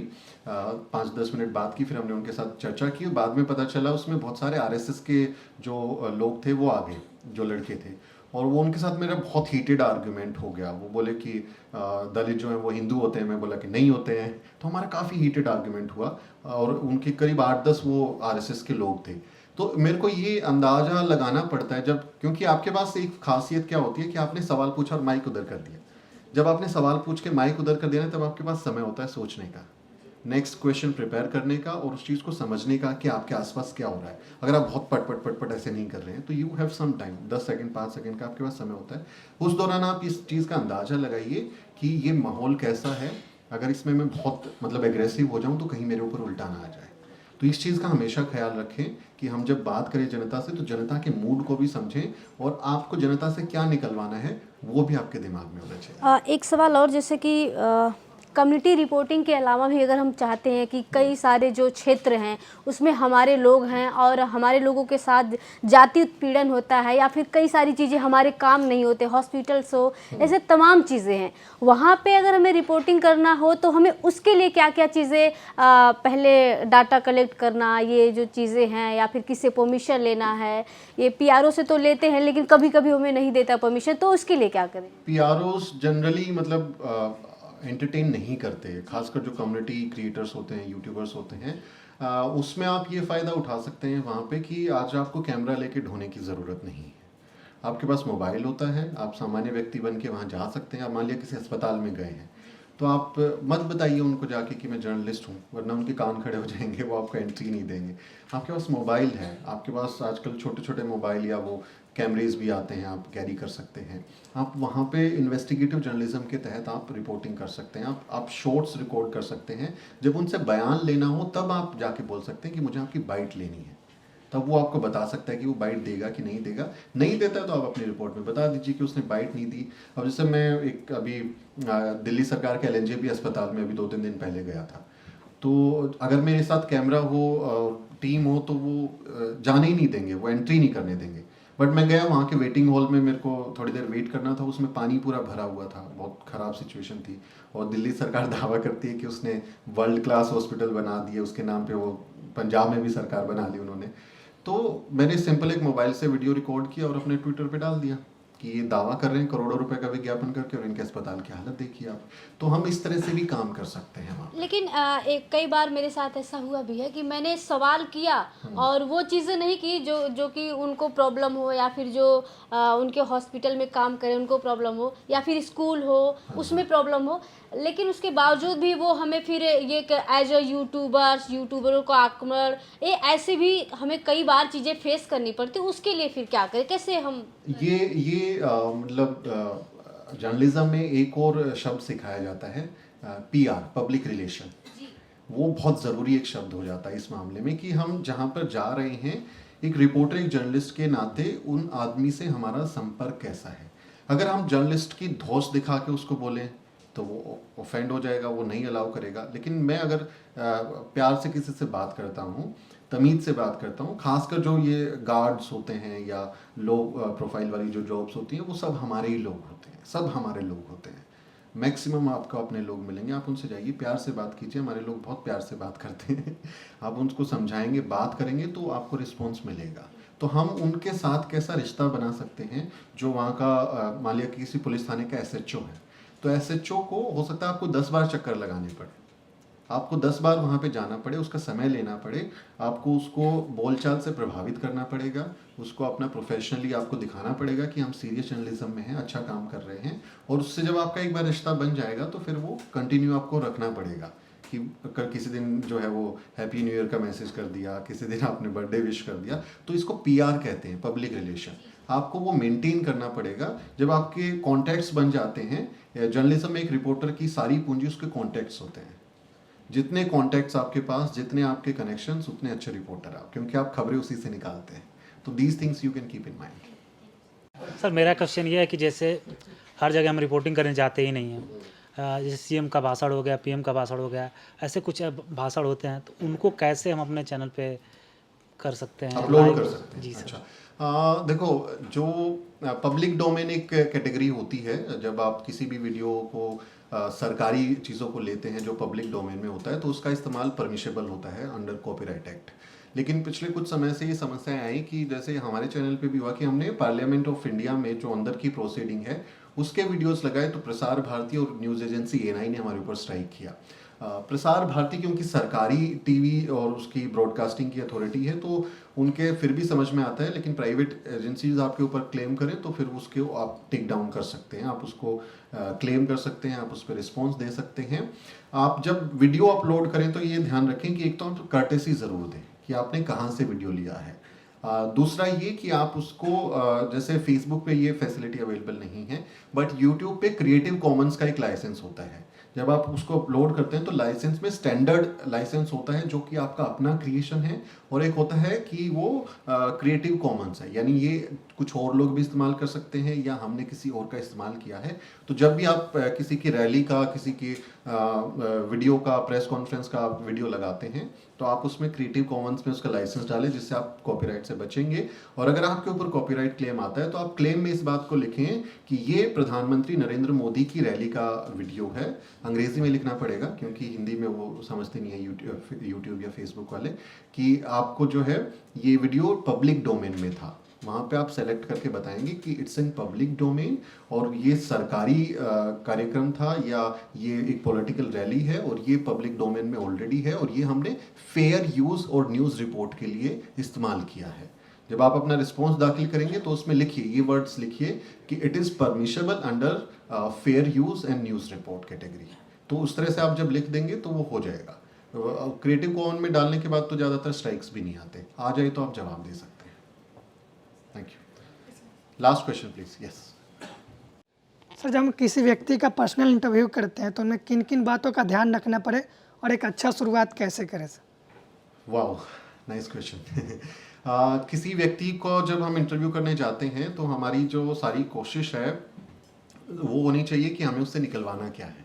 5-10 मिनट बात की, फिर हमने उनके साथ चर्चा की। बाद में पता चला उसमें बहुत सारे आरएसएस के जो लोग थे वो आ गए, जो लड़के थे, और वो उनके साथ मेरा बहुत हीटेड आर्ग्यूमेंट हो गया। वो बोले कि दलित जो है वो हिंदू होते हैं, मैं बोला कि नहीं होते हैं। तो हमारा काफ़ी हीटेड आर्ग्यूमेंट हुआ, और उनके करीब 8-10 वो आरएसएस के लोग थे। तो मेरे को ये अंदाज़ा लगाना पड़ता है, जब, क्योंकि आपके पास एक खासियत क्या होती है कि आपने सवाल पूछा और माइक उधर कर दिया। जब आपने सवाल पूछ के माइक उधर कर दिया ना, तब आपके पास समय होता है सोचने का, नेक्स्ट क्वेश्चन प्रिपेयर करने का, और उस चीज़ को समझने का कि आपके आसपास क्या हो रहा है। अगर आप बहुत पट ऐसे नहीं कर रहे हैं तो you have some time, 10 second 5 second का आपके पास समय होता है। उस दौरान आप इस चीज़ का अंदाज़ा लगाइए कि ये माहौल कैसा है। अगर इसमें मैं बहुत मतलब एग्रेसिव हो जाऊँ तो कहीं मेरे ऊपर उल्टा ना आ जाए। तो इस चीज़ का हमेशा ख्याल रखें कि हम जब बात करें जनता से तो जनता के मूड को भी समझें, और आपको जनता से क्या निकलवाना है वो भी आपके दिमाग में होना चाहिए। एक सवाल और, जैसे कि कम्युनिटी रिपोर्टिंग के अलावा भी अगर हम चाहते हैं कि कई सारे जो क्षेत्र हैं उसमें हमारे लोग हैं और हमारे लोगों के साथ जाति उत्पीड़न होता है, या फिर कई सारी चीज़ें हमारे काम नहीं होते, हॉस्पिटल्स हो, ऐसे तमाम चीज़ें हैं, वहाँ पे अगर हमें रिपोर्टिंग करना हो तो हमें उसके लिए क्या क्या चीज़ें, पहले डाटा कलेक्ट करना, ये जो चीज़ें हैं, या फिर किससे परमिशन लेना है। ये पीआरओ से तो लेते हैं लेकिन कभी कभी हमें नहीं देता परमिशन, तो उसके लिए क्या करें। पीआरओस जनरली मतलब एंटरटेन नहीं करते, खासकर जो कम्युनिटी क्रिएटर्स होते हैं, यूट्यूबर्स होते हैं, उसमें आप ये फ़ायदा उठा सकते हैं वहाँ पे कि आज आपको कैमरा लेके ढोने की ज़रूरत नहीं है। आपके पास मोबाइल होता है, आप सामान्य व्यक्ति बन के वहाँ जा सकते हैं। आप मान लिया किसी अस्पताल में गए हैं तो आप मत बताइए उनको जाके कि मैं जर्नलिस्ट हूँ, वरना उनके कान खड़े हो जाएंगे, वो आपको एंट्री नहीं देंगे। आपके पास मोबाइल है, आपके पास आजकल छोटे छोटे मोबाइल या वो कैमरेज भी आते हैं, आप कैरी कर सकते हैं। आप वहाँ पे इन्वेस्टिगेटिव जर्नलिज्म के तहत आप रिपोर्टिंग कर सकते हैं, आप शॉर्ट्स रिकॉर्ड कर सकते हैं। जब उनसे बयान लेना हो तब आप जाके बोल सकते हैं कि मुझे आपकी बाइट लेनी है, तब वो आपको बता सकता है कि वो बाइट देगा कि नहीं देगा। नहीं देता है तो आप अपनी रिपोर्ट में बता दीजिए कि उसने बाइट नहीं दी। अब जैसे मैं एक अभी दिल्ली सरकार के एलएनजेबी अस्पताल में अभी 2-3 दिन पहले गया था, तो अगर मेरे साथ कैमरा हो, टीम हो, तो वो जाने ही नहीं देंगे, वो एंट्री नहीं करने देंगे। बट मैं गया वहाँ के वेटिंग हॉल में, मेरे को थोड़ी देर वेट करना था, उसमें पानी पूरा भरा हुआ था, बहुत ख़राब सिचुएशन थी। और दिल्ली सरकार दावा करती है कि उसने वर्ल्ड क्लास हॉस्पिटल बना दिए, उसके नाम पे वो पंजाब में भी सरकार बना ली उन्होंने। तो मैंने सिंपल एक मोबाइल से वीडियो रिकॉर्ड किया और अपने ट्विटर पे डाल दिया कि ये दावा कर रहे हैं करोड़ों रुपए का विज्ञापन करके, और इनके अस्पताल की हालत देखिए आप। तो हम इस तरह से भी काम कर सकते हैं वहाँ। लेकिन एक कई बार मेरे साथ ऐसा हुआ भी है कि मैंने सवाल किया और वो चीज़ें नहीं की जो कि उनको प्रॉब्लम हो, या फिर जो उनके हॉस्पिटल में काम करें उनको प्रॉब्लम हो, या फिर स्कूल हो उसमें प्रॉब्लम हो, लेकिन उसके बावजूद भी वो हमें फिर ये एज अ यूट्यूबरों को आक्रमण, ये ऐसे भी हमें कई बार चीज़ें फेस करनी पड़ती, उसके लिए फिर क्या करें, कैसे हम ये मतलब जर्नलिज्म में एक और शब्द सिखाया जाता है, पीआर, पब्लिक रिलेशन। वो बहुत ज़रूरी एक शब्द हो जाता है इस मामले में कि हम जहाँ पर जा रहे हैं, एक रिपोर्टर, एक जर्नलिस्ट के नाते उन आदमी से हमारा संपर्क कैसा है। अगर हम जर्नलिस्ट की धौंस दिखा के उसको बोलें तो वो ऑफेंड हो जाएगा, वो नहीं अलाउ करेगा। लेकिन मैं अगर प्यार से किसी से बात करता हूँ, तमीज़ से बात करता हूँ, खासकर जो ये गार्ड्स होते हैं या लो प्रोफाइल वाली जो जॉब्स होती हैं, वो सब हमारे ही लोग होते हैं, सब हमारे लोग होते हैं। मैक्सिमम आपको अपने लोग मिलेंगे, आप उनसे जाइए, प्यार से बात कीजिए। हमारे लोग बहुत प्यार से बात करते हैं। आप उनको समझाएंगे, बात करेंगे तो आपको रिस्पॉन्स मिलेगा। तो हम उनके साथ कैसा रिश्ता बना सकते हैं, जो वहाँ का मान लिया कि किसी पुलिस थाने का एसएचओ है, तो एसएचओ को हो सकता है आपको 10 बार चक्कर लगाने पड़े, आपको 10 बार वहाँ पे जाना पड़े, उसका समय लेना पड़े, आपको उसको बोलचाल से प्रभावित करना पड़ेगा, उसको अपना प्रोफेशनली आपको दिखाना पड़ेगा कि हम सीरियस जर्नलिज्म में हैं, अच्छा काम कर रहे हैं। और उससे जब आपका एक बार रिश्ता बन जाएगा तो फिर वो कंटिन्यू आपको रखना पड़ेगा कि किसी दिन जो है वो हैप्पी न्यू ईयर का मैसेज कर दिया, किसी दिन आपने बर्थडे विश कर दिया, तो इसको पीआर कहते हैं, पब्लिक रिलेशन। आपको वो मेंटेन करना पड़ेगा। जब आपके कॉन्टैक्ट्स बन जाते हैं, जर्नलिज्म में एक रिपोर्टर की सारी पूंजी उसके कॉन्टैक्ट्स होते हैं। जितने कॉन्टैक्ट्स आपके पास, जितने आपके कनेक्शंस, उतने अच्छे रिपोर्टर आप, क्योंकि आप खबरें उसी से निकालते हैं। तो these things you can keep in mind. Sir मेरा क्वेश्चन ये है कि जैसे हर जगह हम रिपोर्टिंग करने जाते ही नहीं हैं, जैसे सीएम का भाषण हो गया, पीएम का भाषण हो गया, ऐसे कुछ भाषण होते हैं, तो उनको कैसे हम अपने चैनल पे कर सकते हैं, अपलोड कर सकते हैं? जी सर। अच्छा, देखो, जो पब्लिक डोमेन एक कैटेगरी होती है, जब आप किसी भी वीडियो को सरकारी चीज़ों को लेते हैं जो पब्लिक डोमेन में होता है, तो उसका इस्तेमाल परमिशेबल होता है अंडर कॉपीराइट एक्ट। लेकिन पिछले कुछ समय से ये समस्याएं आई कि जैसे हमारे चैनल पे भी हुआ कि हमने पार्लियामेंट ऑफ इंडिया में जो अंदर की प्रोसीडिंग है उसके वीडियोस लगाए, तो प्रसार भारती और न्यूज़ एजेंसी एएनआई ने हमारे ऊपर स्ट्राइक किया। प्रसार भारती क्योंकि सरकारी टीवी और उसकी ब्रॉडकास्टिंग की अथॉरिटी है, तो उनके फिर भी समझ में आता है, लेकिन प्राइवेट एजेंसीज आपके ऊपर क्लेम करें तो फिर उसके आप टेक डाउन कर सकते हैं, आप उसको क्लेम कर सकते हैं, आप उस पर रिस्पॉन्स दे सकते हैं। आप जब वीडियो अपलोड करें तो ये ध्यान रखें कि एक तो आप कर्टेसी ज़रूर दें कि आपने कहाँ से वीडियो लिया है। दूसरा ये कि आप उसको जैसे फेसबुक पे ये फैसिलिटी अवेलेबल नहीं है, बट यूट्यूब पे क्रिएटिव कॉमन्स का एक लाइसेंस होता है। जब आप उसको अपलोड करते हैं तो लाइसेंस में स्टैंडर्ड लाइसेंस होता है जो कि आपका अपना क्रिएशन है, और एक होता है कि वो क्रिएटिव कॉमन्स है, यानी ये कुछ और लोग भी इस्तेमाल कर सकते हैं या हमने किसी और का इस्तेमाल किया है। तो जब भी आप किसी की रैली का, किसी की वीडियो का, प्रेस कॉन्फ्रेंस का आप वीडियो लगाते हैं तो आप उसमें क्रिएटिव कॉमन्स में उसका लाइसेंस डालें, जिससे आप कॉपीराइट से बचेंगे। और अगर आपके ऊपर कॉपीराइट क्लेम आता है तो आप क्लेम में इस बात को लिखें कि ये प्रधानमंत्री नरेंद्र मोदी की रैली का वीडियो है। अंग्रेजी में लिखना पड़ेगा क्योंकि हिंदी में वो समझते नहीं है यूट्यूब या फेसबुक वाले, कि आपको जो है ये वीडियो पब्लिक डोमेन में था। वहाँ पे आप सेलेक्ट करके बताएंगे कि इट्स इन पब्लिक डोमेन और ये सरकारी कार्यक्रम था या ये एक पॉलिटिकल रैली है और ये पब्लिक डोमेन में ऑलरेडी है और ये हमने फेयर यूज़ और न्यूज़ रिपोर्ट के लिए इस्तेमाल किया है। जब आप अपना रिस्पॉन्स दाखिल करेंगे तो उसमें लिखिए, ये वर्ड्स लिखिए कि it is permissible under fair use and news report category. तो उस तरह से आप जब लिख देंगे तो वो हो जाएगा। क्रिएटिव कॉमन में डालने के बाद तो ज़्यादातर स्ट्राइक्स भी नहीं आते, आ जाए तो आप जवाब दे सकते हैं। Thank you. Last question please. Yes sir, जब हम किसी व्यक्ति का पर्सनल इंटरव्यू करते हैं तो उनमें किन किन बातों का ध्यान रखना पड़े और एक अच्छा शुरुआत कैसे करें सर? Wow, nice question. किसी व्यक्ति को जब हम इंटरव्यू करने जाते हैं तो हमारी जो सारी कोशिश है वो होनी चाहिए कि हमें उससे निकलवाना क्या है।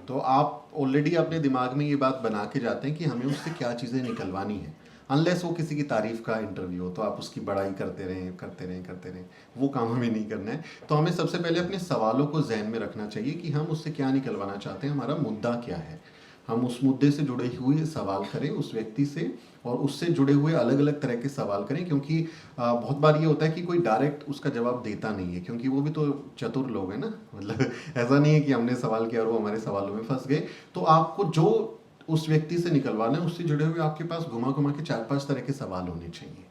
तो आप ऑलरेडी अपने दिमाग में ये बात बना के जाते हैं कि हमें उससे क्या चीज़ें निकलवानी है। अनलेस वो किसी की तारीफ़ का इंटरव्यू हो तो आप उसकी बड़ाई करते रहें, वो काम हमें नहीं करना है। तो हमें सबसे पहले अपने सवालों को जहन में रखना चाहिए कि हम उससे क्या निकलवाना चाहते हैं, हमारा मुद्दा क्या है। हम उस मुद्दे से जुड़े हुए सवाल करें उस व्यक्ति से, और उससे जुड़े हुए अलग अलग तरह के सवाल करें, क्योंकि बहुत बार ये होता है कि कोई डायरेक्ट उसका जवाब देता नहीं है, क्योंकि वो भी तो चतुर लोग हैं ना, मतलब ऐसा नहीं है कि हमने सवाल किया और वो हमारे सवालों में फंस गए। तो आपको जो उस व्यक्ति से निकलवाना है उससे जुड़े हुए आपके पास घुमा घुमा के 4-5 तरह के सवाल होने चाहिए।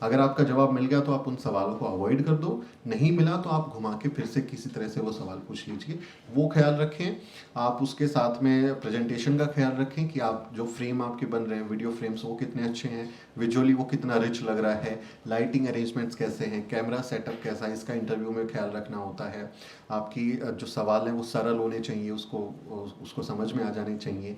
अगर आपका जवाब मिल गया तो आप उन सवालों को अवॉइड कर दो, नहीं मिला तो आप घुमा के फिर से किसी तरह से वो सवाल पूछ लीजिए। वो ख्याल रखें। आप उसके साथ में प्रेजेंटेशन का ख्याल रखें कि आप जो फ्रेम आपके बन रहे हैं, वीडियो फ्रेम्स, वो कितने अच्छे हैं, विजुअली वो कितना रिच लग रहा है, लाइटिंग अरेंजमेंट्स कैसे हैं, कैमरा सेटअप कैसा है, इसका इंटरव्यू में ख्याल रखना होता है। आपकी जो सवाल हैं वो सरल होने चाहिए, उसको समझ में आ जाने चाहिए।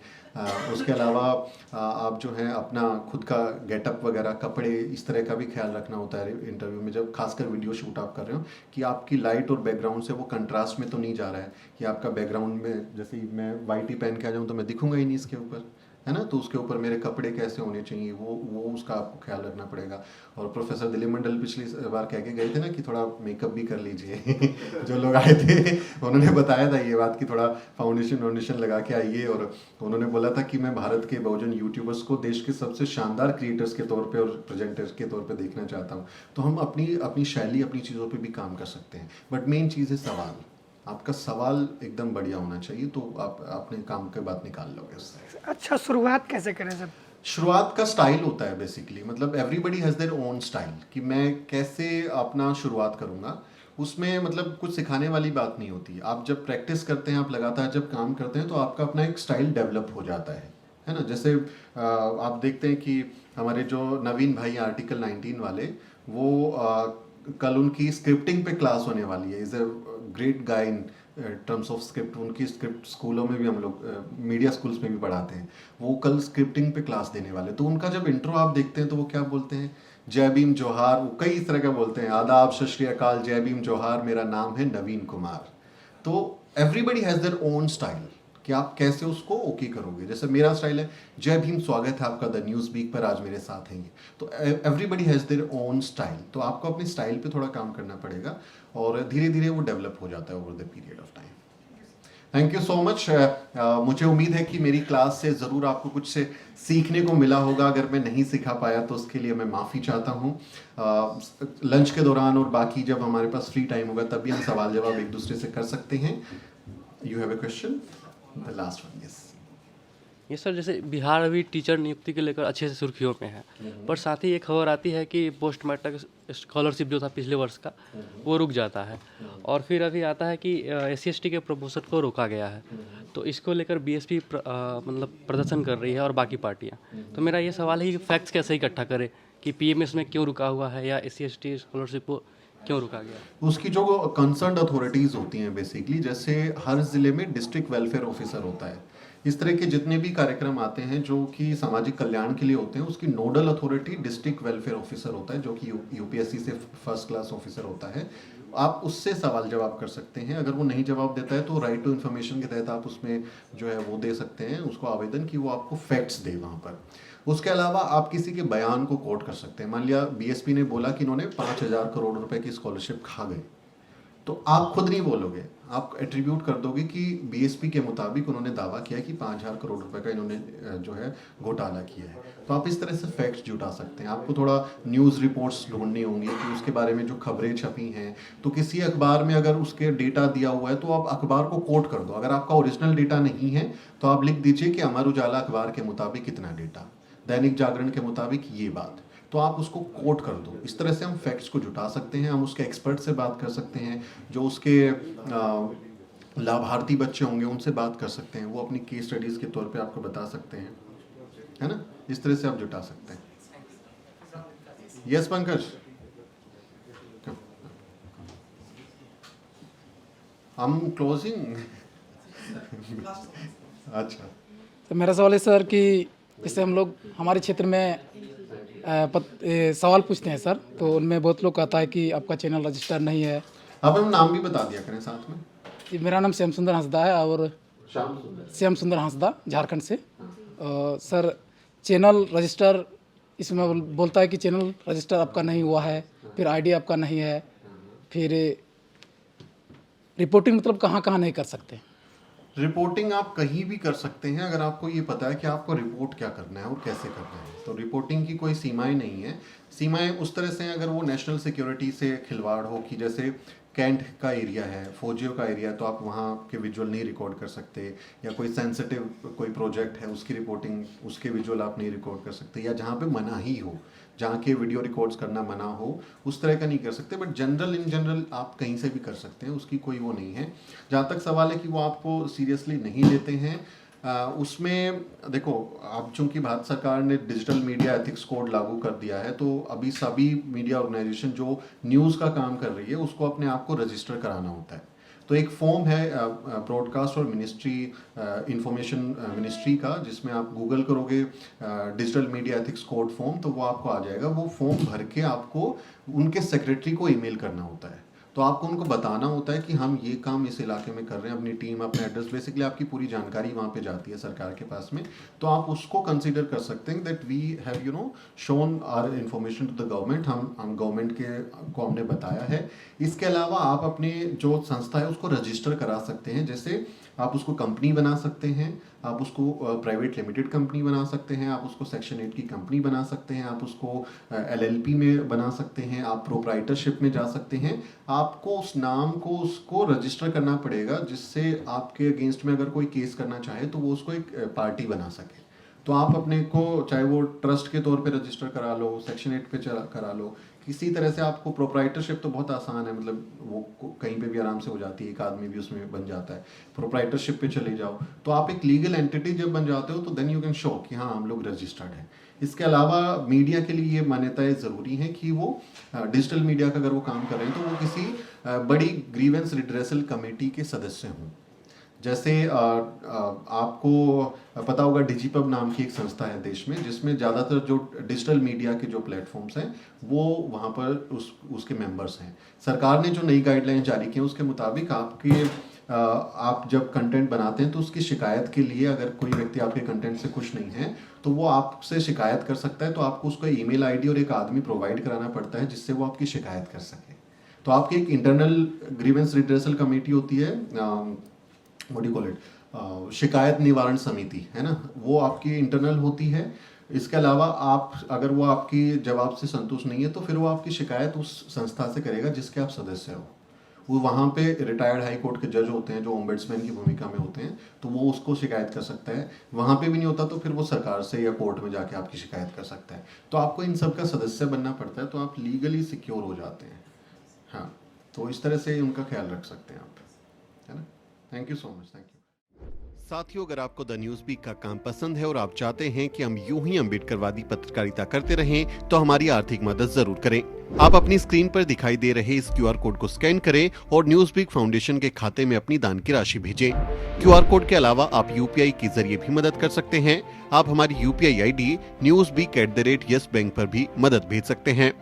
उसके अलावा आप जो है अपना खुद का गेटअप वगैरह, कपड़े, इस तरह का भी ख्याल रखना होता है इंटरव्यू में, जब खासकर वीडियो शूट आप कर रहे हो, कि आपकी लाइट और बैकग्राउंड से वो कंट्रास्ट में तो नहीं जा रहा है कि आपका बैकग्राउंड में, जैसे मैं वाइट ही पहन के आ जाऊँ तो मैं दिखूंगा ही नहीं इसके ऊपर, है ना, तो उसके ऊपर मेरे कपड़े कैसे होने चाहिए, वो उसका आपको ख्याल रखना पड़ेगा। और प्रोफेसर दिलीप मंडल पिछली बार कह के गए थे ना कि थोड़ा मेकअप भी कर लीजिए जो लोग आए थे उन्होंने बताया था ये बात कि थोड़ा फाउंडेशन लगा के आइए, और उन्होंने बोला था कि मैं भारत के बहुजन यूट्यूबर्स को देश के सबसे शानदार क्रिएटर्स के तौर पे और प्रेजेंटर्स के तौर पे देखना चाहता हूँ। तो हम अपनी शैली, अपनी चीज़ों पे भी काम कर सकते हैं, बट मेन चीज़ है सवाल। आपका सवाल एकदम बढ़िया होना चाहिए, तो आप अपने काम के बाद निकाल लोगे उससे। अच्छा, शुरुआत कैसे करें सर? शुरुआत का स्टाइल होता है बेसिकली, मतलब everybody has their own style, कि मैं कैसे अपना शुरुआत करूँगा। उसमें मतलब कुछ सिखाने वाली बात नहीं होती। आप जब प्रैक्टिस करते हैं, आप लगातार जब काम करते हैं, तो आपका अपना एक स्टाइल डेवलप हो जाता है ना। जैसे आप देखते हैं कि हमारे जो नवीन भाई आर्टिकल 19 वाले, वो कल उनकी स्क्रिप्टिंग पे क्लास होने वाली है। Is a great guy in terms of script. उनकी स्क्रिप्ट स्कूलों में भी हम लोग मीडिया स्कूल्स में भी पढ़ाते हैं। वो कल स्क्रिप्टिंग पे क्लास देने वाले, तो उनका जब इंट्रो आप देखते हैं तो वो क्या बोलते हैं, जय भीम जोहार, वो कई तरह का बोलते हैं, आदाब, सत श्री अकाल, जय भीम जोहार, मेरा नाम है नवीन कुमार। तो everybody has their own style कि आप कैसे उसको ओके करोगे। जैसे मेरा स्टाइल है, जय भीम, स्वागत है आपका द न्यूज़ वीक पर, आज मेरे साथ हैं ये। तो everybody has their own style, तो आपको अपनी स्टाइल पे थोड़ा काम करना पड़ेगा, और धीरे धीरे वो डेवलप हो जाता है over the period of time. Thank you so much. मुझे उम्मीद है कि मेरी क्लास से ज़रूर आपको कुछ से सीखने को मिला होगा। अगर मैं नहीं सिखा पाया तो उसके लिए मैं माफ़ी चाहता हूँ। लंच के दौरान और बाकी जब हमारे पास फ्री टाइम होगा तब भी हम सवाल जवाब एक दूसरे से कर सकते हैं। You have a question? The last one, yes. ये सर, जैसे बिहार अभी टीचर नियुक्ति को लेकर अच्छे से सुर्खियों में है, पर साथ ही एक खबर आती है कि पोस्ट मैट्रिक स्कॉलरशिप जो था पिछले वर्ष का, वो रुक जाता है, और फिर अभी आता है कि SC/ST के प्रपोजल को रोका गया है। तो इसको लेकर BSP मतलब प्रदर्शन कर रही है और बाकी पार्टियां। तो मेरा ये सवाल है कि फैक्ट्स कैसे इकट्ठा करें कि PMS में क्यों रुका हुआ है, या SC/ST स्कॉलरशिप को क्यों रुका गया? उसकी जो कंसर्न्ड अथॉरिटीज़ होती हैं बेसिकली, जैसे हर ज़िले में डिस्ट्रिक्ट वेलफेयर ऑफिसर होता है। इस तरह के जितने भी कार्यक्रम आते हैं जो कि सामाजिक कल्याण के लिए होते हैं, उसकी nodal authority district welfare officer होता है, जो कि UPSC से फर्स्ट क्लास ऑफिसर होता है। आप उससे सवाल जवाब कर सकते हैं। अगर वो नहीं जवाब देता है तो राइट टू इन्फॉर्मेशन के तहत आप उसमें जो है वो दे सकते हैं उसको आवेदन, कि वो आपको फैक्ट्स दे वहाँ पर। उसके अलावा आप किसी के बयान को कोट कर सकते हैं। मान लिया BSP ने बोला कि इन्होंने 5,000 करोड़ रुपए की स्कॉलरशिप खा गई, तो आप खुद नहीं बोलोगे, आप एट्रीब्यूट कर दोगे कि BSP के मुताबिक उन्होंने दावा किया कि 5,000 करोड़ रुपए का इन्होंने जो है घोटाला किया है। तो आप इस तरह से फैक्ट्स जुटा सकते हैं। आपको थोड़ा न्यूज़ रिपोर्ट्स ढूंढनी होंगी कि उसके बारे में जो खबरें छपी हैं, तो किसी अखबार में अगर उसके डेटा दिया हुआ है तो आप अखबार को कोट कर दो। अगर आपका ओरिजिनल डेटा नहीं है तो आप लिख दीजिए कि अमर उजाला अखबार के मुताबिक इतना डेटा, दैनिक जागरण के मुताबिक ये बात, तो आप उसको कोट कर दो। इस तरह से हम फैक्ट्स को जुटा सकते हैं। हम उसके एक्सपर्ट से बात कर सकते हैं, जो उसके लाभार्थी बच्चे होंगे उनसे बात कर सकते हैं, वो अपनी केस स्टडीज़ के तौर पे आपको बता सकते हैं, है ना। इस तरह से आप जुटा सकते हैं। यस पंकज, हम क्लोजिंग। अच्छा, तो मेरा सवाल है सर कि जैसे हम लोग हमारे क्षेत्र में सवाल पूछते हैं सर, तो उनमें बहुत लोग कहता है कि आपका चैनल रजिस्टर नहीं है। अब हम नाम भी बता दिया करें साथ में। कि मेरा नाम श्याम सुंदर हंसदा है, और श्याम सुंदर हंसदा, झारखंड से। सर, चैनल रजिस्टर इसमें बोलता है कि चैनल रजिस्टर आपका नहीं हुआ है, फिर ID आपका नहीं है, फिर रिपोर्टिंग मतलब कहाँ कहाँ नहीं कर सकते। रिपोर्टिंग आप कहीं भी कर सकते हैं अगर आपको ये पता है कि आपको रिपोर्ट क्या करना है और कैसे करना है। तो रिपोर्टिंग की कोई सीमाएं नहीं है। सीमाएं उस तरह से हैं अगर वो नेशनल सिक्योरिटी से खिलवाड़ हो कि जैसे कैंट का एरिया है, फौजियों का एरिया है, तो आप वहाँ के विजुअल नहीं रिकॉर्ड कर सकते, या कोई सेंसिटिव कोई प्रोजेक्ट है उसकी रिपोर्टिंग, उसके विजुअल आप नहीं रिकॉर्ड कर सकते, या जहाँ पे मनाही हो, जहाँ के वीडियो रिकॉर्ड्स करना मना हो, उस तरह का नहीं कर सकते। बट जनरल इन जनरल आप कहीं से भी कर सकते हैं, उसकी कोई वो नहीं है। जहाँ तक सवाल है कि वो आपको सीरियसली नहीं लेते हैं, उसमें देखो, अब चूंकि भारत सरकार ने डिजिटल मीडिया एथिक्स कोड लागू कर दिया है, तो अभी सभी मीडिया ऑर्गेनाइजेशन जो न्यूज़ का काम कर रही है उसको अपने आप को रजिस्टर कराना होता है। तो एक फॉर्म है ब्रॉडकास्ट और मिनिस्ट्री इंफॉर्मेशन मिनिस्ट्री का, जिसमें आप गूगल करोगे digital media ethics code form, तो वो आपको आ जाएगा। वो फॉर्म भर के आपको उनके सेक्रेटरी को ईमेल करना होता है। तो आपको उनको बताना होता है कि हम ये काम इस इलाके में कर रहे हैं, अपनी टीम, अपना एड्रेस, बेसिकली आपकी पूरी जानकारी वहाँ पे जाती है सरकार के पास में। तो आप उसको कंसीडर कर सकते हैं that we have shown our information to the government, हम गवर्नमेंट को हमने बताया है। इसके अलावा आप अपने जो संस्था है उसको रजिस्टर करा सकते हैं। जैसे आप उसको कंपनी बना सकते हैं, आप उसको प्राइवेट लिमिटेड कंपनी बना सकते हैं, आप उसको सेक्शन 8 की कंपनी बना सकते हैं, आप उसको LLP में बना सकते हैं, आप प्रोप्राइटरशिप में जा सकते हैं। आपको उस नाम को उसको रजिस्टर करना पड़ेगा, जिससे आपके अगेंस्ट में अगर कोई केस करना चाहे तो वो उसको एक पार्टी बना सके। तो आप अपने को चाहे वो ट्रस्ट के तौर पे रजिस्टर करा लो, सेक्शन 8 पे करा लो, किसी तरह से आपको प्रोप्राइटरशिप तो बहुत आसान है, मतलब वो कहीं पे भी आराम से हो जाती है, एक आदमी भी उसमें बन जाता है। प्रोप्राइटरशिप पे चले जाओ तो आप एक लीगल एंटिटी जब बन जाते हो तो देन यू कैन शो कि हाँ हम लोग रजिस्टर्ड हैं। इसके अलावा मीडिया के लिए ये मान्यताएं ज़रूरी हैं कि वो डिजिटल मीडिया का अगर वो काम कर रहे हैं तो वो किसी बड़ी ग्रीवेंस रिड्रेसल कमेटी के सदस्य हों। जैसे आपको पता होगा डिजीपब नाम की एक संस्था है देश में, जिसमें ज़्यादातर जो डिजिटल मीडिया के जो प्लेटफॉर्म्स हैं वो वहाँ पर उसके मेंबर्स हैं। सरकार ने जो नई गाइडलाइन जारी की है उसके मुताबिक आप जब कंटेंट बनाते हैं तो उसकी शिकायत के लिए अगर कोई व्यक्ति आपके कंटेंट से खुश नहीं है तो वो आपसे शिकायत कर सकता है। तो आपको उसका ईमेल आईडी और एक आदमी प्रोवाइड कराना पड़ता है जिससे वो आपकी शिकायत कर सके। तो आपकी एक इंटरनल ग्रीवेंस रिड्रेसल कमेटी होती है, व्हाट यू कॉल इट, शिकायत निवारण समिति है ना, वो आपकी इंटरनल होती है। इसके अलावा आप अगर वो आपकी जवाब से संतुष्ट नहीं है तो फिर वो आपकी शिकायत उस संस्था से करेगा जिसके आप सदस्य हो। वो वहाँ पे रिटायर्ड हाई कोर्ट के जज होते हैं जो ओम्बड्समैन की भूमिका में होते हैं, तो वो उसको शिकायत कर सकता है। वहाँ पे भी नहीं होता तो फिर वो सरकार से या कोर्ट में जाके आपकी शिकायत कर सकता है। तो आपको इन सब का सदस्य बनना पड़ता है, तो आप लीगली सिक्योर हो जाते हैं। हाँ, तो इस तरह से उनका ख्याल रख सकते हैं आप, है ना। Thank you so much, thank you. साथियों, अगर आपको द न्यूज़ वीक का काम पसंद है और आप चाहते हैं कि हम यूं ही अम्बेडकरवादी पत्रकारिता करते रहें तो हमारी आर्थिक मदद जरूर करें। आप अपनी स्क्रीन पर दिखाई दे रहे इस QR कोड को स्कैन करें और न्यूज़ वीक फाउंडेशन के खाते में अपनी दान की राशि भेजें। QR कोड के अलावा आप UPI के जरिए भी मदद कर सकते हैं। आप हमारी UPI ID newsweek@yesbank पर भी मदद भेज सकते हैं।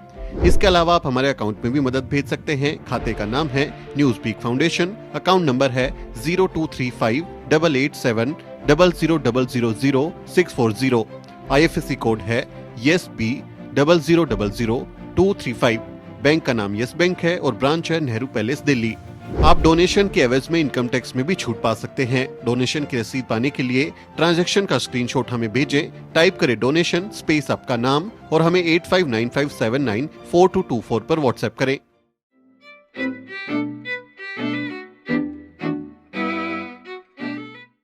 इसके अलावा आप हमारे अकाउंट में भी मदद भेज सकते हैं। खाते का नाम है news week foundation, account number है 02358800000640। IFSC कोड है YesB000235। बैंक का नाम यस बैंक है और ब्रांच है नेहरू पैलेस दिल्ली। आप डोनेशन के एवज में इनकम टैक्स में भी छूट पा सकते हैं। डोनेशन की रसीद पाने के लिए ट्रांजैक्शन का स्क्रीनशॉट हमें भेजें। टाइप करें डोनेशन स्पेस आपका नाम और हमें 8595794224 पर व्हाट्सएप करें।